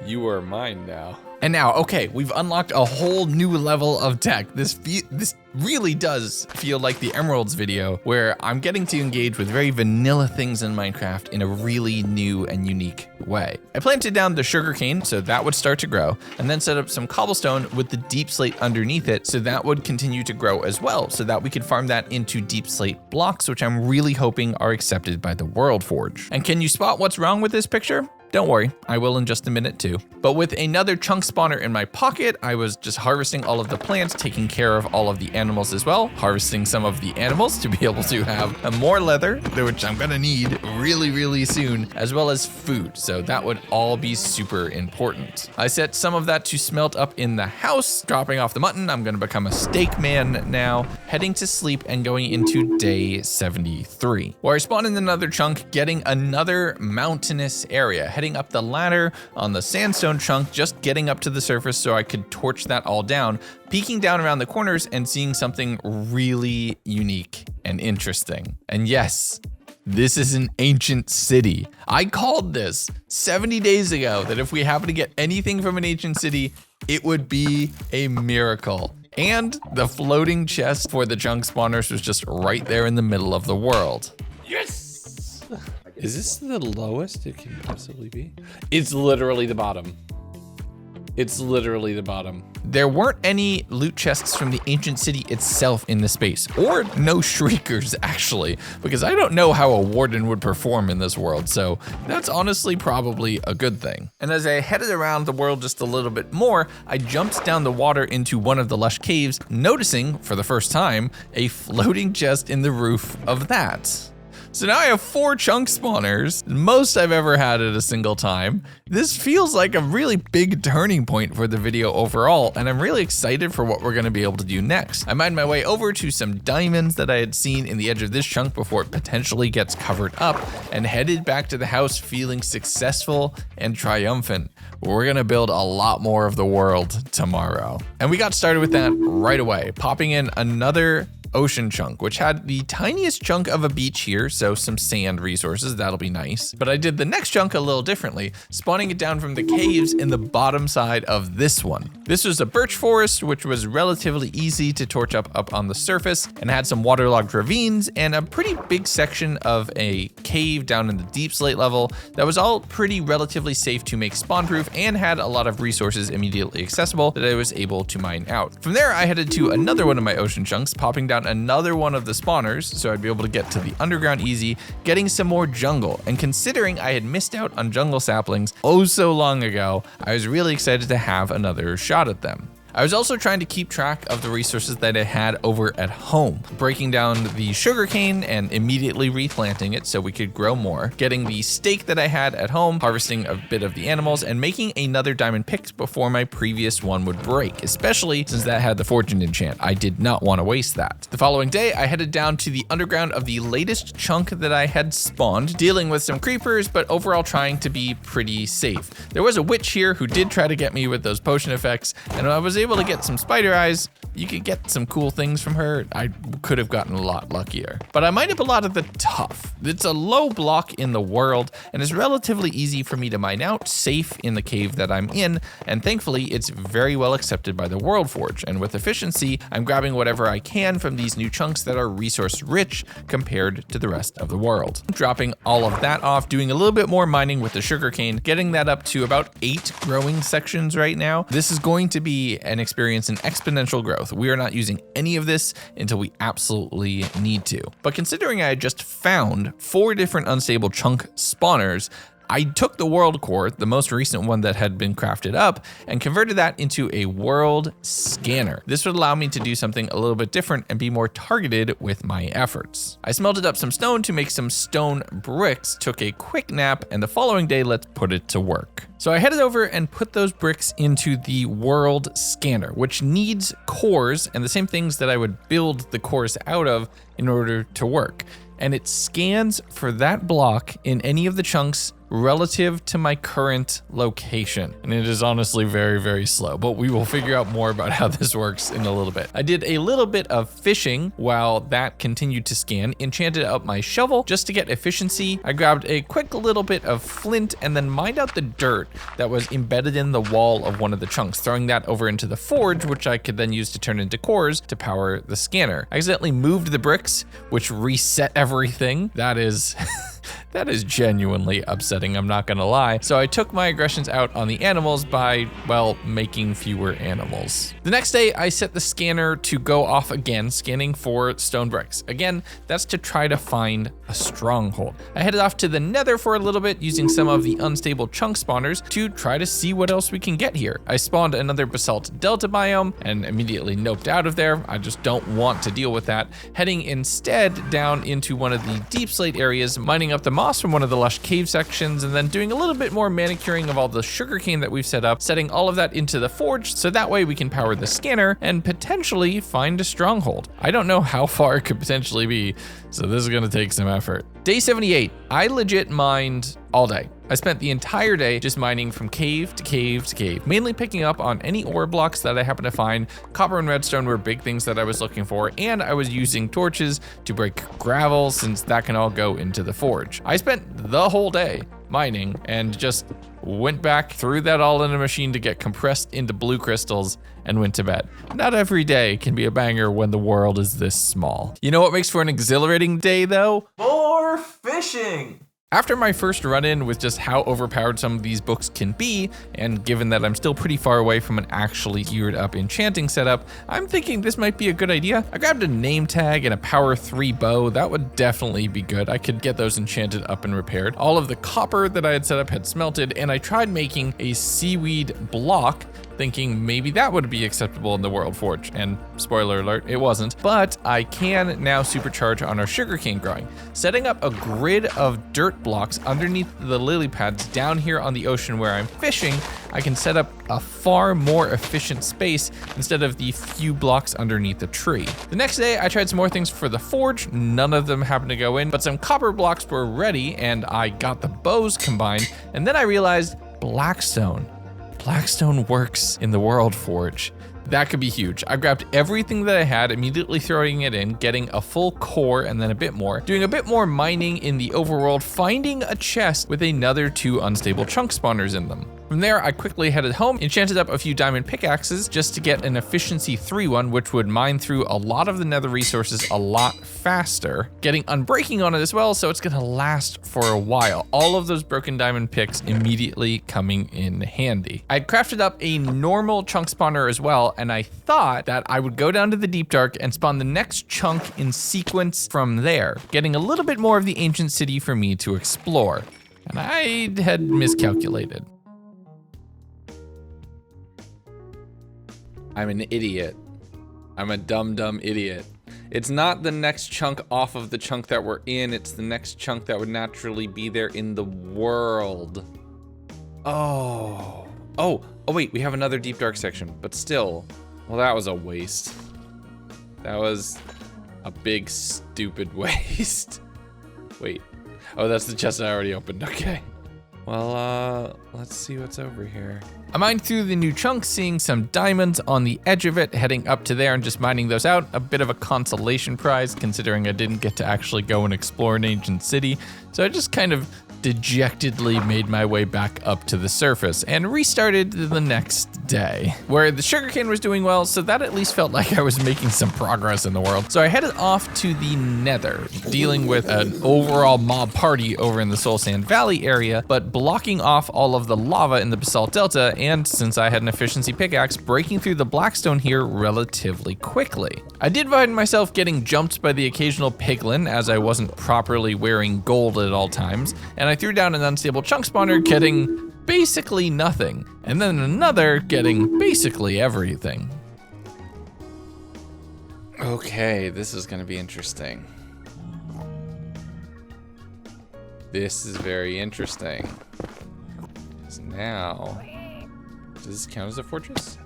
You are mine now. And now, okay, we've unlocked a whole new level of tech. This really does feel like the Emeralds video, where I'm getting to engage with very vanilla things in Minecraft in a really new and unique way. I planted down the sugarcane so that would start to grow, and then set up some cobblestone with the deep slate underneath it so that would continue to grow as well, so that we could farm that into deep slate blocks, which I'm really hoping are accepted by the World Forge. And can you spot what's wrong with this picture? Don't worry, I will in just a minute too. But with another chunk spawner in my pocket, I was just harvesting all of the plants, taking care of all of the animals as well, harvesting some of the animals to be able to have more leather, which I'm gonna need really soon, as well as food. So that would all be super important. I set some of that to smelt up in the house, dropping off the mutton. I'm gonna become a steak man now, heading to sleep and going into day 73, where I spawn in another chunk, getting another mountainous area, heading up the ladder on the sandstone chunk, just getting up to the surface so I could torch that all down, peeking down around the corners and seeing something really unique and interesting. And yes, this is an ancient city. I called this 70 days ago that if we happen to get anything from an ancient city, it would be a miracle. And the floating chest for the chunk spawners was just right there in the middle of the world. Yes! Is this the lowest it can possibly be? It's literally the bottom. It's literally the bottom. There weren't any loot chests from the ancient city itself in the space, or no shriekers actually, because I don't know how a warden would perform in this world, so that's honestly probably a good thing. And as I headed around the world just a little bit more, I jumped down the water into one of the lush caves, noticing, for the first time, a floating chest in the roof of that. So now I have 4 chunk spawners, most I've ever had at a single time. This feels like a really big turning point for the video overall, and I'm really excited for what we're gonna be able to do next. I mined my way over to some diamonds that I had seen in the edge of this chunk before it potentially gets covered up, and headed back to the house feeling successful and triumphant. We're gonna build a lot more of the world tomorrow. And we got started with that right away, popping in another ocean chunk, which had the tiniest chunk of a beach here, so some sand resources, that'll be nice. But I did the next chunk a little differently, spawning it down from the caves in the bottom side of this one. This was a birch forest, which was relatively easy to torch up on the surface, and had some waterlogged ravines and a pretty big section of a cave down in the deep slate level that was all pretty relatively safe to make spawn proof and had a lot of resources immediately accessible that I was able to mine out. From there, I headed to another one of my ocean chunks, popping down down another one of the spawners so I'd be able to get to the underground easy, getting some more jungle. And considering I had missed out on jungle saplings oh so long ago, I was really excited to have another shot at them. I was also trying to keep track of the resources that I had over at home, breaking down the sugarcane and immediately replanting it so we could grow more, getting the steak that I had at home, harvesting a bit of the animals, and making another diamond pick before my previous one would break, especially since that had the fortune enchant. I did not want to waste that. The following day, I headed down to the underground of the latest chunk that I had spawned, dealing with some creepers, but overall trying to be pretty safe. There was a witch here who did try to get me with those potion effects, and I was able to get some spider eyes. You could get some cool things from her. I could have gotten a lot luckier, but I might have a lot of the tough. It's a low block in the world and it's relatively easy for me to mine out safe in the cave that I'm in, and thankfully it's very well accepted by the World Forge, and with efficiency I'm grabbing whatever I can from these new chunks that are resource rich compared to the rest of the world. Dropping all of that off, doing a little bit more mining with the sugarcane, getting that up to about 8 growing sections right now. This is going to be an experience in exponential growth. We are not using any of this until we absolutely need to. But considering I had just found 4 different unstable chunk spawners, I took the world core, the most recent one that had been crafted up, and converted that into a world scanner. This would allow me to do something a little bit different and be more targeted with my efforts. I smelted up some stone to make some stone bricks, took a quick nap, and the following day, let's put it to work. So I headed over and put those bricks into the world scanner, which needs cores and the same things that I would build the cores out of in order to work. And it scans for that block in any of the chunks relative to my current location. And it is honestly very, very slow, but we will figure out more about how this works in a little bit. I did a little bit of fishing while that continued to scan, enchanted up my shovel just to get efficiency. I grabbed a quick little bit of flint and then mined out the dirt that was embedded in the wall of one of the chunks, throwing that over into the forge, which I could then use to turn into cores to power the scanner. I accidentally moved the bricks, which reset everything. That is that is genuinely upsetting, I'm not gonna lie. So I took my aggressions out on the animals by, well, making fewer animals. The next day, I set the scanner to go off again, scanning for stone bricks. Again, that's to try to find a stronghold. I headed off to the nether for a little bit, using some of the unstable chunk spawners to try to see what else we can get here. I spawned another basalt delta biome and immediately noped out of there. I just don't want to deal with that. Heading instead down into one of the deep slate areas, mining up the moss from one of the lush cave sections, and then doing a little bit more manicuring of all the sugarcane that we've set up, setting all of that into the forge so that way we can power the scanner and potentially find a stronghold. I don't know how far it could potentially be, so this is gonna take some effort. Day 78, I legit mined all day. I spent the entire day just mining from cave to cave to cave, mainly picking up on any ore blocks that I happened to find. Copper and redstone were big things that I was looking for, and I was using torches to break gravel since that can all go into the forge. I spent the whole day mining and just went back, threw that all in a machine to get compressed into blue crystals, and went to bed. Not every day can be a banger when the world is this small. You know what makes for an exhilarating day though? More fishing! After my first run-in with just how overpowered some of these books can be, and given that I'm still pretty far away from an actually geared up enchanting setup, I'm thinking this might be a good idea. I grabbed a name tag and a power 3 bow. That would definitely be good. I could get those enchanted up and repaired. All of the copper that I had set up had smelted, and I tried making a seaweed block, thinking maybe that would be acceptable in the World Forge, and spoiler alert, it wasn't. But I can now supercharge on our sugarcane growing, setting up a grid of dirt blocks underneath the lily pads down here on the ocean where I'm fishing. I can set up a far more efficient space instead of the few blocks underneath the tree. The next day, I tried some more things for the forge. None of them happened to go in, but some copper blocks were ready, and I got the bows combined, and then I realized Blackstone works in the World Forge. That could be huge. I grabbed everything that I had, immediately throwing it in, getting a full core and then a bit more, doing a bit more mining in the overworld, finding a chest with another 2 unstable chunk spawners in them. From there, I quickly headed home, enchanted up a few diamond pickaxes just to get an efficiency 3 one, which would mine through a lot of the nether resources a lot faster. Getting unbreaking on it as well, so it's gonna last for a while. All of those broken diamond picks immediately coming in handy. I'd crafted up a normal chunk spawner as well, and I thought that I would go down to the deep dark and spawn the next chunk in sequence from there, getting a little bit more of the ancient city for me to explore. And I had miscalculated. I'm an idiot. I'm a dumb idiot. It's not the next chunk off of the chunk that we're in, it's the next chunk that would naturally be there in the world. Oh, wait, we have another deep dark section, but still, well, that was a waste. That was a big, stupid waste. Wait, oh, that's the chest I already opened, okay. Well, let's see what's over here. I mined through the new chunk, seeing some diamonds on the edge of it, heading up to there and just mining those out. A bit of a consolation prize, considering I didn't get to actually go and explore an ancient city. So I just kind of dejectedly made my way back up to the surface and restarted the next day, where the sugarcane was doing well, so that at least felt like I was making some progress in the world. So I headed off to the nether, dealing with an overall mob party over in the Soul Sand Valley area, but blocking off all of the lava in the Basalt Delta, and since I had an efficiency pickaxe, breaking through the blackstone here relatively quickly. I did find myself getting jumped by the occasional piglin as I wasn't properly wearing gold at all times, and I threw down an unstable chunk spawner, getting basically nothing, and then another getting basically everything. Okay, this is gonna be interesting. This is very interesting. So now, does this count as a fortress?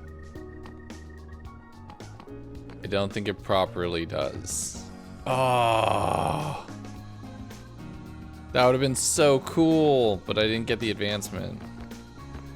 I don't think it properly does. Oh. That would have been so cool, but I didn't get the advancement.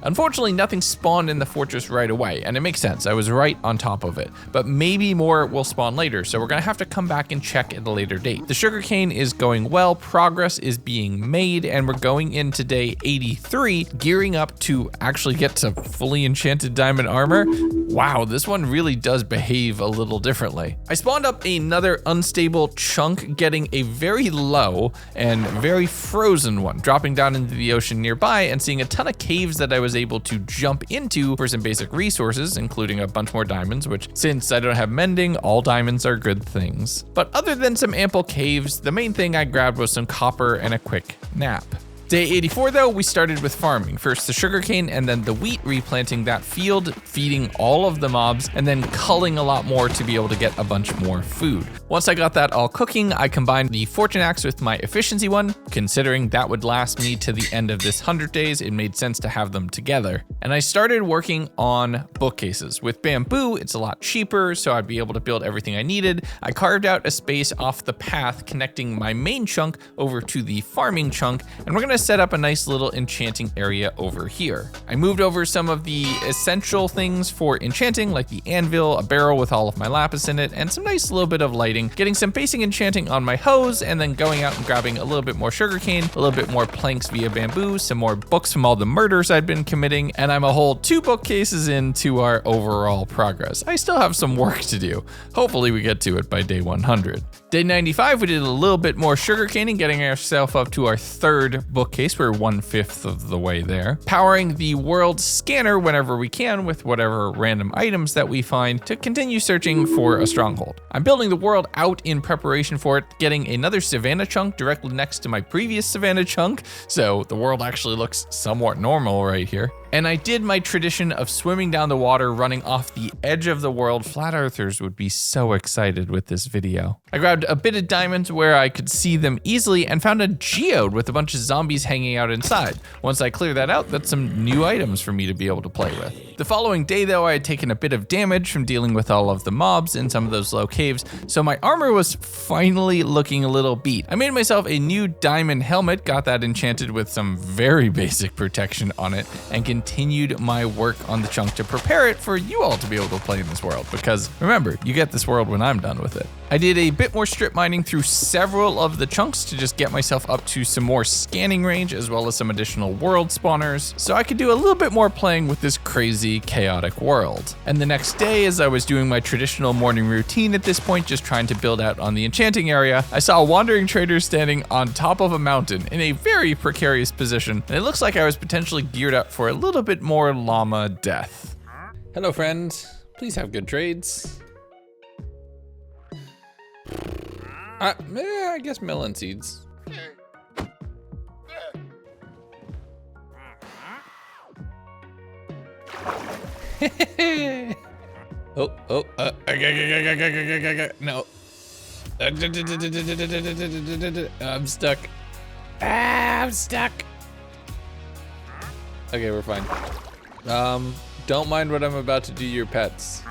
Unfortunately, nothing spawned in the fortress right away, and it makes sense, I was right on top of it. But maybe more will spawn later, so we're gonna have to come back and check at a later date. The sugarcane is going well, progress is being made, and we're going into day 83, gearing up to actually get to fully enchanted diamond armor. Wow, this one really does behave a little differently. I spawned up another unstable chunk, getting a very low and very frozen one, dropping down into the ocean nearby and seeing a ton of caves that I was able to jump into for some basic resources, including a bunch more diamonds, which since I don't have mending, all diamonds are good things. But other than some ample caves, the main thing I grabbed was some copper and a quick nap. Day 84 though, we started with farming. First the sugarcane and then the wheat, replanting that field, feeding all of the mobs, and then culling a lot more to be able to get a bunch more food. Once I got that all cooking, I combined the fortune axe with my efficiency one. Considering that would last me to the end of this 100 days, it made sense to have them together. And I started working on bookcases. With bamboo, it's a lot cheaper, so I'd be able to build everything I needed. I carved out a space off the path connecting my main chunk over to the farming chunk, and we're gonna set up a nice little enchanting area over here. I moved over some of the essential things for enchanting, like the anvil, a barrel with all of my lapis in it, and some nice little bit of lighting, getting some basic enchanting on my hose, and then going out and grabbing a little bit more sugarcane, a little bit more planks via bamboo, some more books from all the murders I'd been committing, and I'm a whole 2 bookcases into our overall progress. I still have some work to do. Hopefully we get to it by day 100. Day 95, we did a little bit more sugarcaning, getting ourselves up to our 3rd bookcase. We're 1/5 of the way there. Powering the world scanner whenever we can with whatever random items that we find to continue searching for a stronghold. I'm building the world out in preparation for it, getting another savanna chunk directly next to my previous savanna chunk, so the world actually looks somewhat normal right here. And I did my tradition of swimming down the water, running off the edge of the world. Flat Earthers would be so excited with this video. I grabbed a bit of diamonds where I could see them easily and found a geode with a bunch of zombies hanging out inside. Once I clear that out, that's some new items for me to be able to play with. The following day though, I had taken a bit of damage from dealing with all of the mobs in some of those low caves, so my armor was finally looking a little beat. I made myself a new diamond helmet, got that enchanted with some very basic protection on it, and continued my work on the chunk to prepare it for you all to be able to play in this world, because remember, you get this world when I'm done with it. I did a bit more strip mining through several of the chunks to just get myself up to some more scanning range as well as some additional world spawners, so I could do a little bit more playing with this crazy, chaotic world. And the next day, as I was doing my traditional morning routine at this point, just trying to build out on the enchanting area, I saw a wandering trader standing on top of a mountain in a very precarious position, and it looks like I was potentially geared up for a little bit more llama death. Hello, friend. Please have good trades. I guess melon seeds. No. I'm stuck. I'm stuck. Okay, we're fine. Don't mind what I'm about to do to your pets.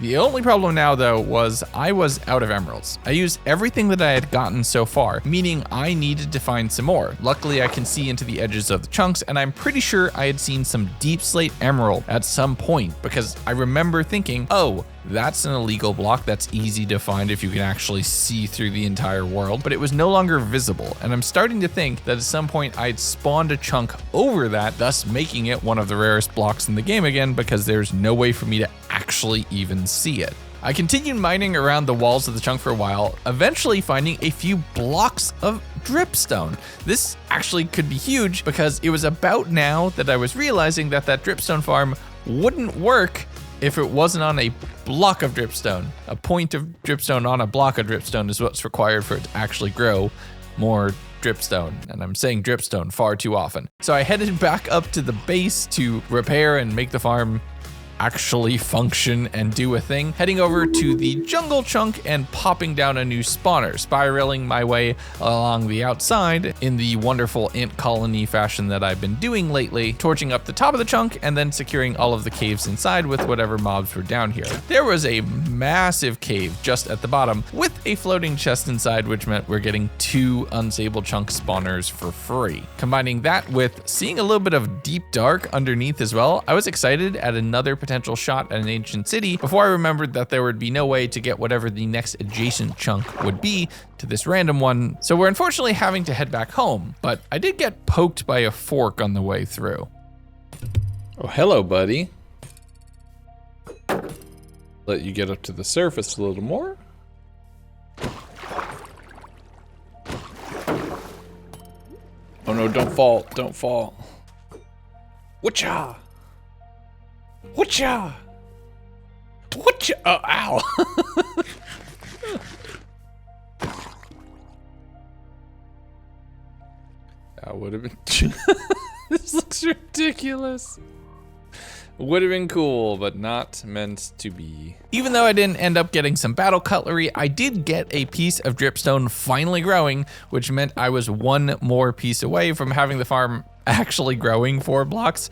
The only problem now though was I was out of emeralds. I used everything that I had gotten so far, meaning I needed to find some more. Luckily I can see into the edges of the chunks, and I'm pretty sure I had seen some deep slate emerald at some point, because I remember thinking, oh, that's an illegal block that's easy to find if you can actually see through the entire world, but it was no longer visible, and I'm starting to think that at some point I'd spawned a chunk over that, thus making it one of the rarest blocks in the game again, because there's no way for me to actually even see it. I continued mining around the walls of the chunk for a while, eventually finding a few blocks of dripstone. This actually could be huge, because it was about now that I was realizing that that dripstone farm wouldn't work if it wasn't on a block of dripstone. A point of dripstone on a block of dripstone is what's required for it to actually grow more dripstone, and I'm saying dripstone far too often. So I headed back up to the base to repair and make the farm actually function and do a thing, heading over to the jungle chunk and popping down a new spawner, spiraling my way along the outside in the wonderful ant colony fashion that I've been doing lately, torching up the top of the chunk and then securing all of the caves inside with whatever mobs were down here. There was a massive cave just at the bottom with a floating chest inside, which meant we're getting 2 unstable chunk spawners for free. Combining that with seeing a little bit of deep dark underneath as well, I was excited at another potential shot at an ancient city before I remembered that there would be no way to get whatever the next adjacent chunk would be to this random one, so we're unfortunately having to head back home, but I did get poked by a fork on the way through. Oh, hello, buddy. Let you get up to the surface a little more. Oh no, don't fall, don't fall. Whatcha? Whatcha? Whatcha? Oh, ow. That would have been. This looks ridiculous. Would have been cool, but not meant to be. Even though I didn't end up getting some battle cutlery, I did get a piece of dripstone finally growing, which meant I was 1 more piece away from having the farm actually growing 4 blocks.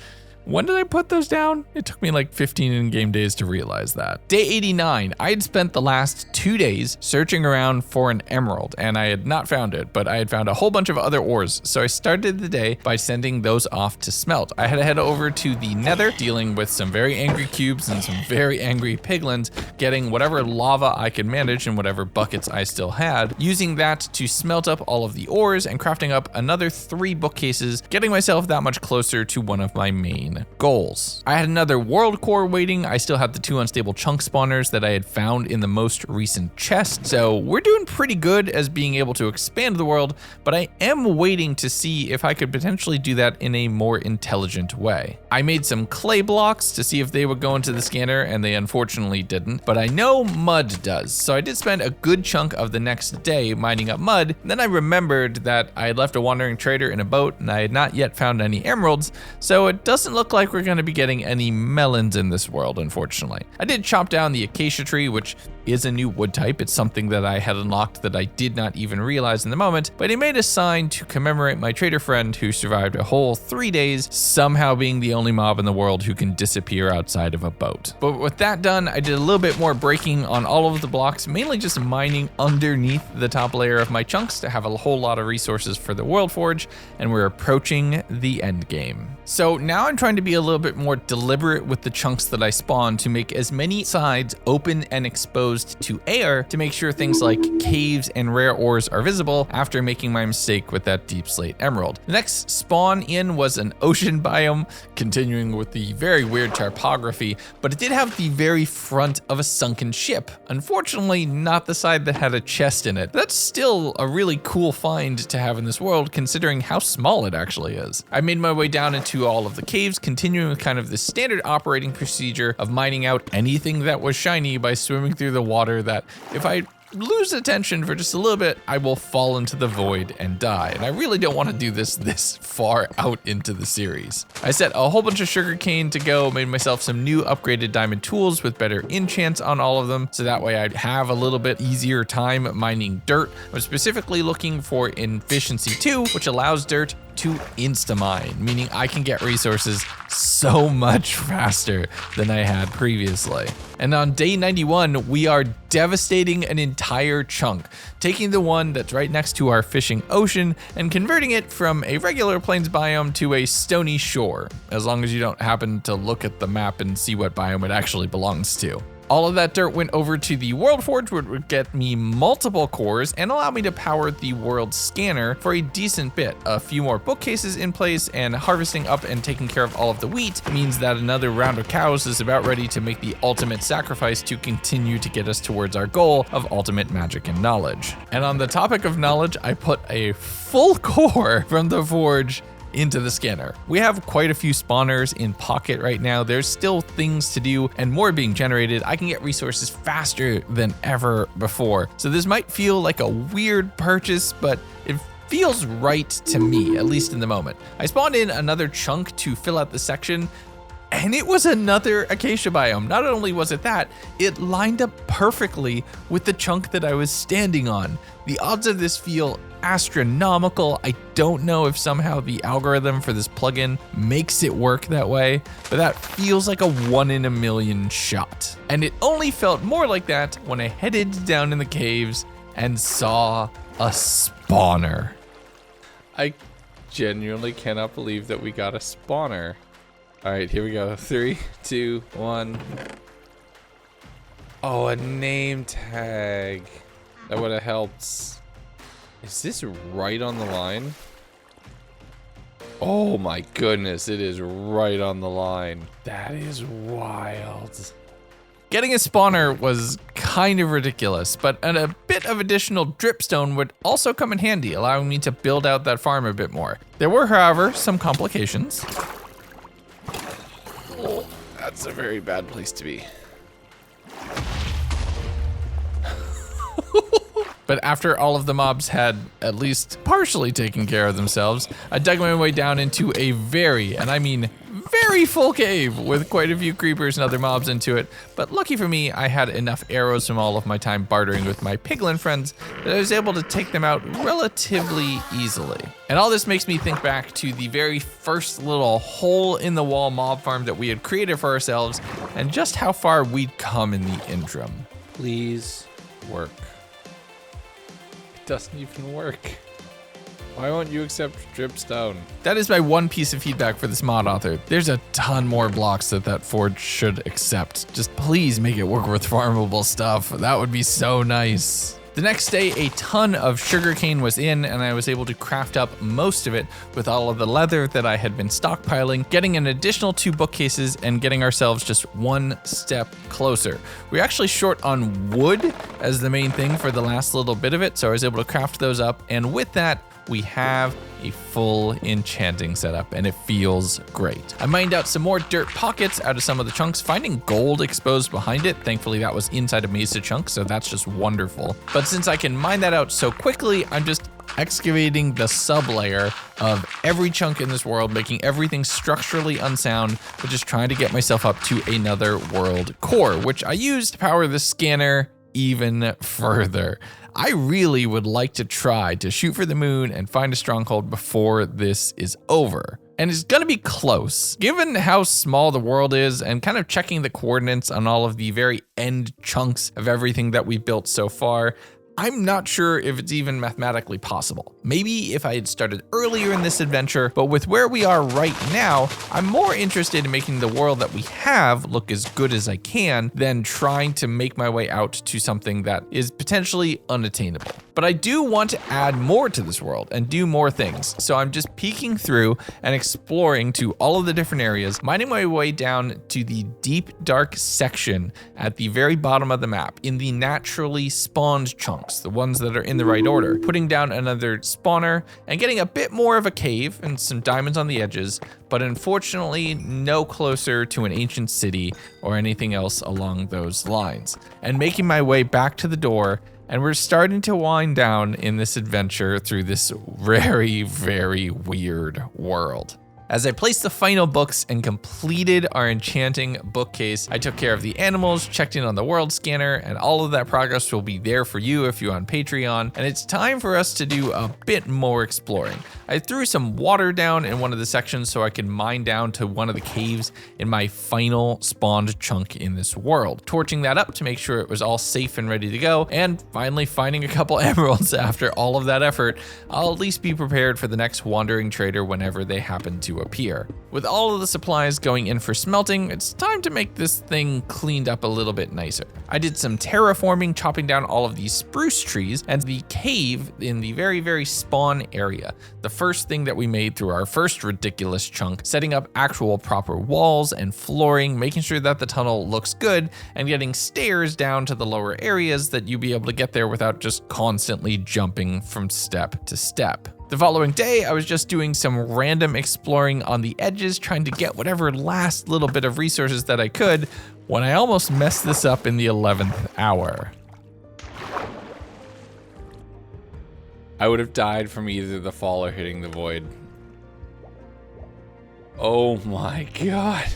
When did I put those down? It took me like 15 in-game days to realize that. Day 89, I had spent the last 2 days searching around for an emerald, and I had not found it, but I had found a whole bunch of other ores, so I started the day by sending those off to smelt. I had to head over to the nether, dealing with some very angry cubes and some very angry piglins, getting whatever lava I could manage in whatever buckets I still had, using that to smelt up all of the ores and crafting up another 3 bookcases, getting myself that much closer to one of my main goals. I had another world core waiting. I still had the 2 unstable chunk spawners that I had found in the most recent chest, so we're doing pretty good as being able to expand the world, but I am waiting to see if I could potentially do that in a more intelligent way. I made some clay blocks to see if they would go into the scanner, and they unfortunately didn't, but I know mud does, so I did spend a good chunk of the next day mining up mud. Then I remembered that I had left a wandering trader in a boat and I had not yet found any emeralds, so it doesn't look like we're going to be getting any melons in this world, unfortunately. I did chop down the acacia tree, which is a new wood type. It's something that I had unlocked that I did not even realize in the moment, but I made a sign to commemorate my trader friend who survived a whole 3 days, somehow being the only mob in the world who can disappear outside of a boat. But with that done, I did a little bit more breaking on all of the blocks, mainly just mining underneath the top layer of my chunks to have a whole lot of resources for the World Forge, and we're approaching the end game. So now I'm trying to be a little bit more deliberate with the chunks that I spawn to make as many sides open and exposed to air to make sure things like caves and rare ores are visible after making my mistake with that deep slate emerald. The next spawn in was an ocean biome, continuing with the very weird topography, but it did have the very front of a sunken ship. Unfortunately, not the side that had a chest in it. That's still a really cool find to have in this world, considering how small it actually is. I made my way down into all of the caves, continuing with kind of the standard operating procedure of mining out anything that was shiny by swimming through the water that if I lose attention for just a little bit, I will fall into the void and die. And I really don't want to do this far out into the series. I set a whole bunch of sugarcane to go, made myself some new upgraded diamond tools with better enchants on all of them, so that way I'd have a little bit easier time mining dirt. I'm specifically looking for efficiency 2, which allows dirt to insta-mine, meaning I can get resources so much faster than I had previously. And on day 91, we are devastating an entire chunk, taking the one that's right next to our fishing ocean and converting it from a regular plains biome to a stony shore, as long as you don't happen to look at the map and see what biome it actually belongs to. All of that dirt went over to the World Forge, which would get me multiple cores and allow me to power the World Scanner for a decent bit. A few more bookcases in place, and harvesting up and taking care of all of the wheat means that another round of cows is about ready to make the ultimate sacrifice to continue to get us towards our goal of ultimate magic and knowledge. And on the topic of knowledge, I put a full core from the forge into the scanner. We have quite a few spawners in pocket right now. There's still things to do and more being generated. I can get resources faster than ever before. So this might feel like a weird purchase, but it feels right to me, at least in the moment. I spawned in another chunk to fill out the section, and it was another acacia biome. Not only was it that, it lined up perfectly with the chunk that I was standing on. The odds of this feel astronomical. I don't know if somehow the algorithm for this plugin makes it work that way, but that feels like a 1 in a million shot. And it only felt more like that when I headed down in the caves and saw a spawner. I genuinely cannot believe that we got a spawner. All right, here we go. 3, 2, 1. Oh, a name tag. That would have helped. Is this right on the line? Oh my goodness, it is right on the line. That is wild. Getting a spawner was kind of ridiculous, but a bit of additional dripstone would also come in handy, allowing me to build out that farm a bit more. There were, however, some complications. Oh, that's a very bad place to be. But after all of the mobs had at least partially taken care of themselves, I dug my way down into a very, and I mean very full cave with quite a few creepers and other mobs into it. But lucky for me, I had enough arrows from all of my time bartering with my piglin friends that I was able to take them out relatively easily. And all this makes me think back to the very first little hole in the wall mob farm that we had created for ourselves and just how far we'd come in the interim. Please work. Doesn't even work. Why won't you accept dripstone? That is my one piece of feedback for this mod author. There's a ton more blocks that forge should accept. Just please make it work with farmable stuff. That would be so nice. The next day, a ton of sugarcane was in, and I was able to craft up most of it with all of the leather that I had been stockpiling, getting an additional 2 bookcases and getting ourselves just one step closer. We're actually short on wood as the main thing for the last little bit of it, so I was able to craft those up, and with that, we have a full enchanting setup, and it feels great. I mined out some more dirt pockets out of some of the chunks, finding gold exposed behind it. Thankfully, that was inside a mesa chunk, so that's just wonderful. But since I can mine that out so quickly, I'm just excavating the sublayer of every chunk in this world, making everything structurally unsound, but just trying to get myself up to another world core, which I used to power the scanner even further. I really would like to try to shoot for the moon and find a stronghold before this is over. And it's gonna be close. Given how small the world is and kind of checking the coordinates on all of the very end chunks of everything that we've built so far, I'm not sure if it's even mathematically possible. Maybe if I had started earlier in this adventure, but with where we are right now, I'm more interested in making the world that we have look as good as I can than trying to make my way out to something that is potentially unattainable. But I do want to add more to this world and do more things. So I'm just peeking through and exploring to all of the different areas, minding my way down to the deep, dark section at the very bottom of the map in the naturally spawned chunks, the ones that are in the right order, putting down another spawner and getting a bit more of a cave and some diamonds on the edges, but unfortunately no closer to an ancient city or anything else along those lines. And making my way back to the door, and we're starting to wind down in this adventure through this very, very weird world. As I placed the final books and completed our enchanting bookcase, I took care of the animals, checked in on the world scanner, and all of that progress will be there for you if you're on Patreon. And it's time for us to do a bit more exploring. I threw some water down in one of the sections so I could mine down to one of the caves in my final spawned chunk in this world, torching that up to make sure it was all safe and ready to go, and finally finding a couple emeralds after all of that effort. I'll at least be prepared for the next wandering trader whenever they happen to appear. With all of the supplies going in for smelting, it's time to make this thing cleaned up a little bit nicer. I did some terraforming, chopping down all of these spruce trees and the cave in the very, very spawn area. The first thing that we made through our first ridiculous chunk, setting up actual proper walls and flooring, making sure that the tunnel looks good, and getting stairs down to the lower areas that you'll be able to get there without just constantly jumping from step to step. The following day, I was just doing some random exploring on the edges, trying to get whatever last little bit of resources that I could, when I almost messed this up in the 11th hour. I would have died from either the fall or hitting the void. Oh my god.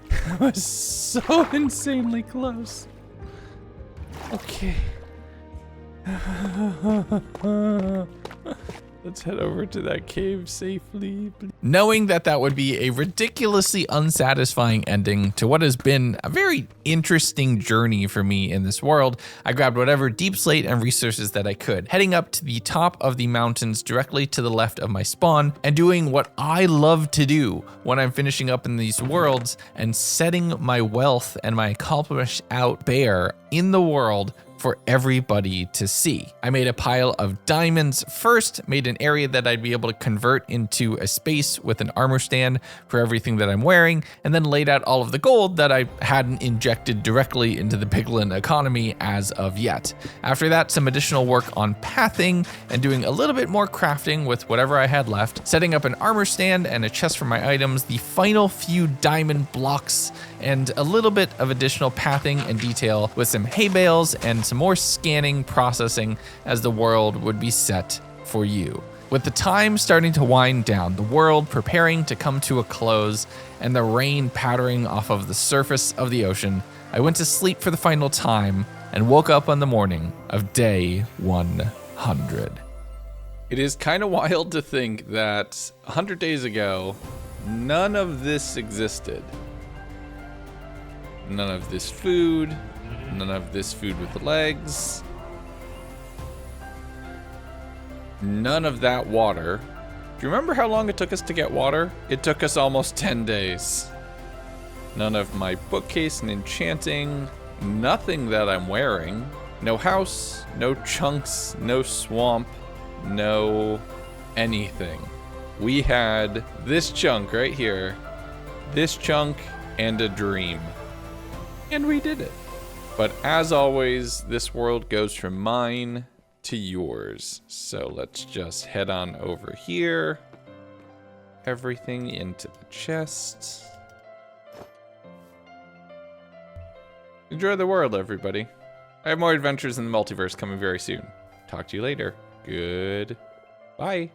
That was so insanely close. Okay. Let's head over to that cave safely. Knowing that that would be a ridiculously unsatisfying ending to what has been a very interesting journey for me in this world, I grabbed whatever deep slate and resources that I could, heading up to the top of the mountains directly to the left of my spawn, and doing what I love to do when I'm finishing up in these worlds and setting my wealth and my accomplishments out bare in the world for everybody to see. I made a pile of diamonds first, made an area that I'd be able to convert into a space with an armor stand for everything that I'm wearing, and then laid out all of the gold that I hadn't injected directly into the piglin economy as of yet. After that, some additional work on pathing and doing a little bit more crafting with whatever I had left, setting up an armor stand and a chest for my items, the final few diamond blocks, and a little bit of additional pathing and detail with some hay bales and some more scanning processing as the world would be set for you. With the time starting to wind down, the world preparing to come to a close, and the rain pattering off of the surface of the ocean, I went to sleep for the final time and woke up on the morning of day 100. It is kind of wild to think that 100 days ago, none of this existed. None of this food, none of this food with the legs, none of that water. Do you remember how long it took us to get water? It took us almost 10 days. None of my bookcase and enchanting, nothing that I'm wearing. No house, no chunks, no swamp, no anything. We had this chunk right here, this chunk, and a dream. And we did it. But as always, this world goes from mine to yours. So let's just head on over here. Everything into the chest. Enjoy the world, everybody. I have more adventures in the multiverse coming very soon. Talk to you later. Goodbye.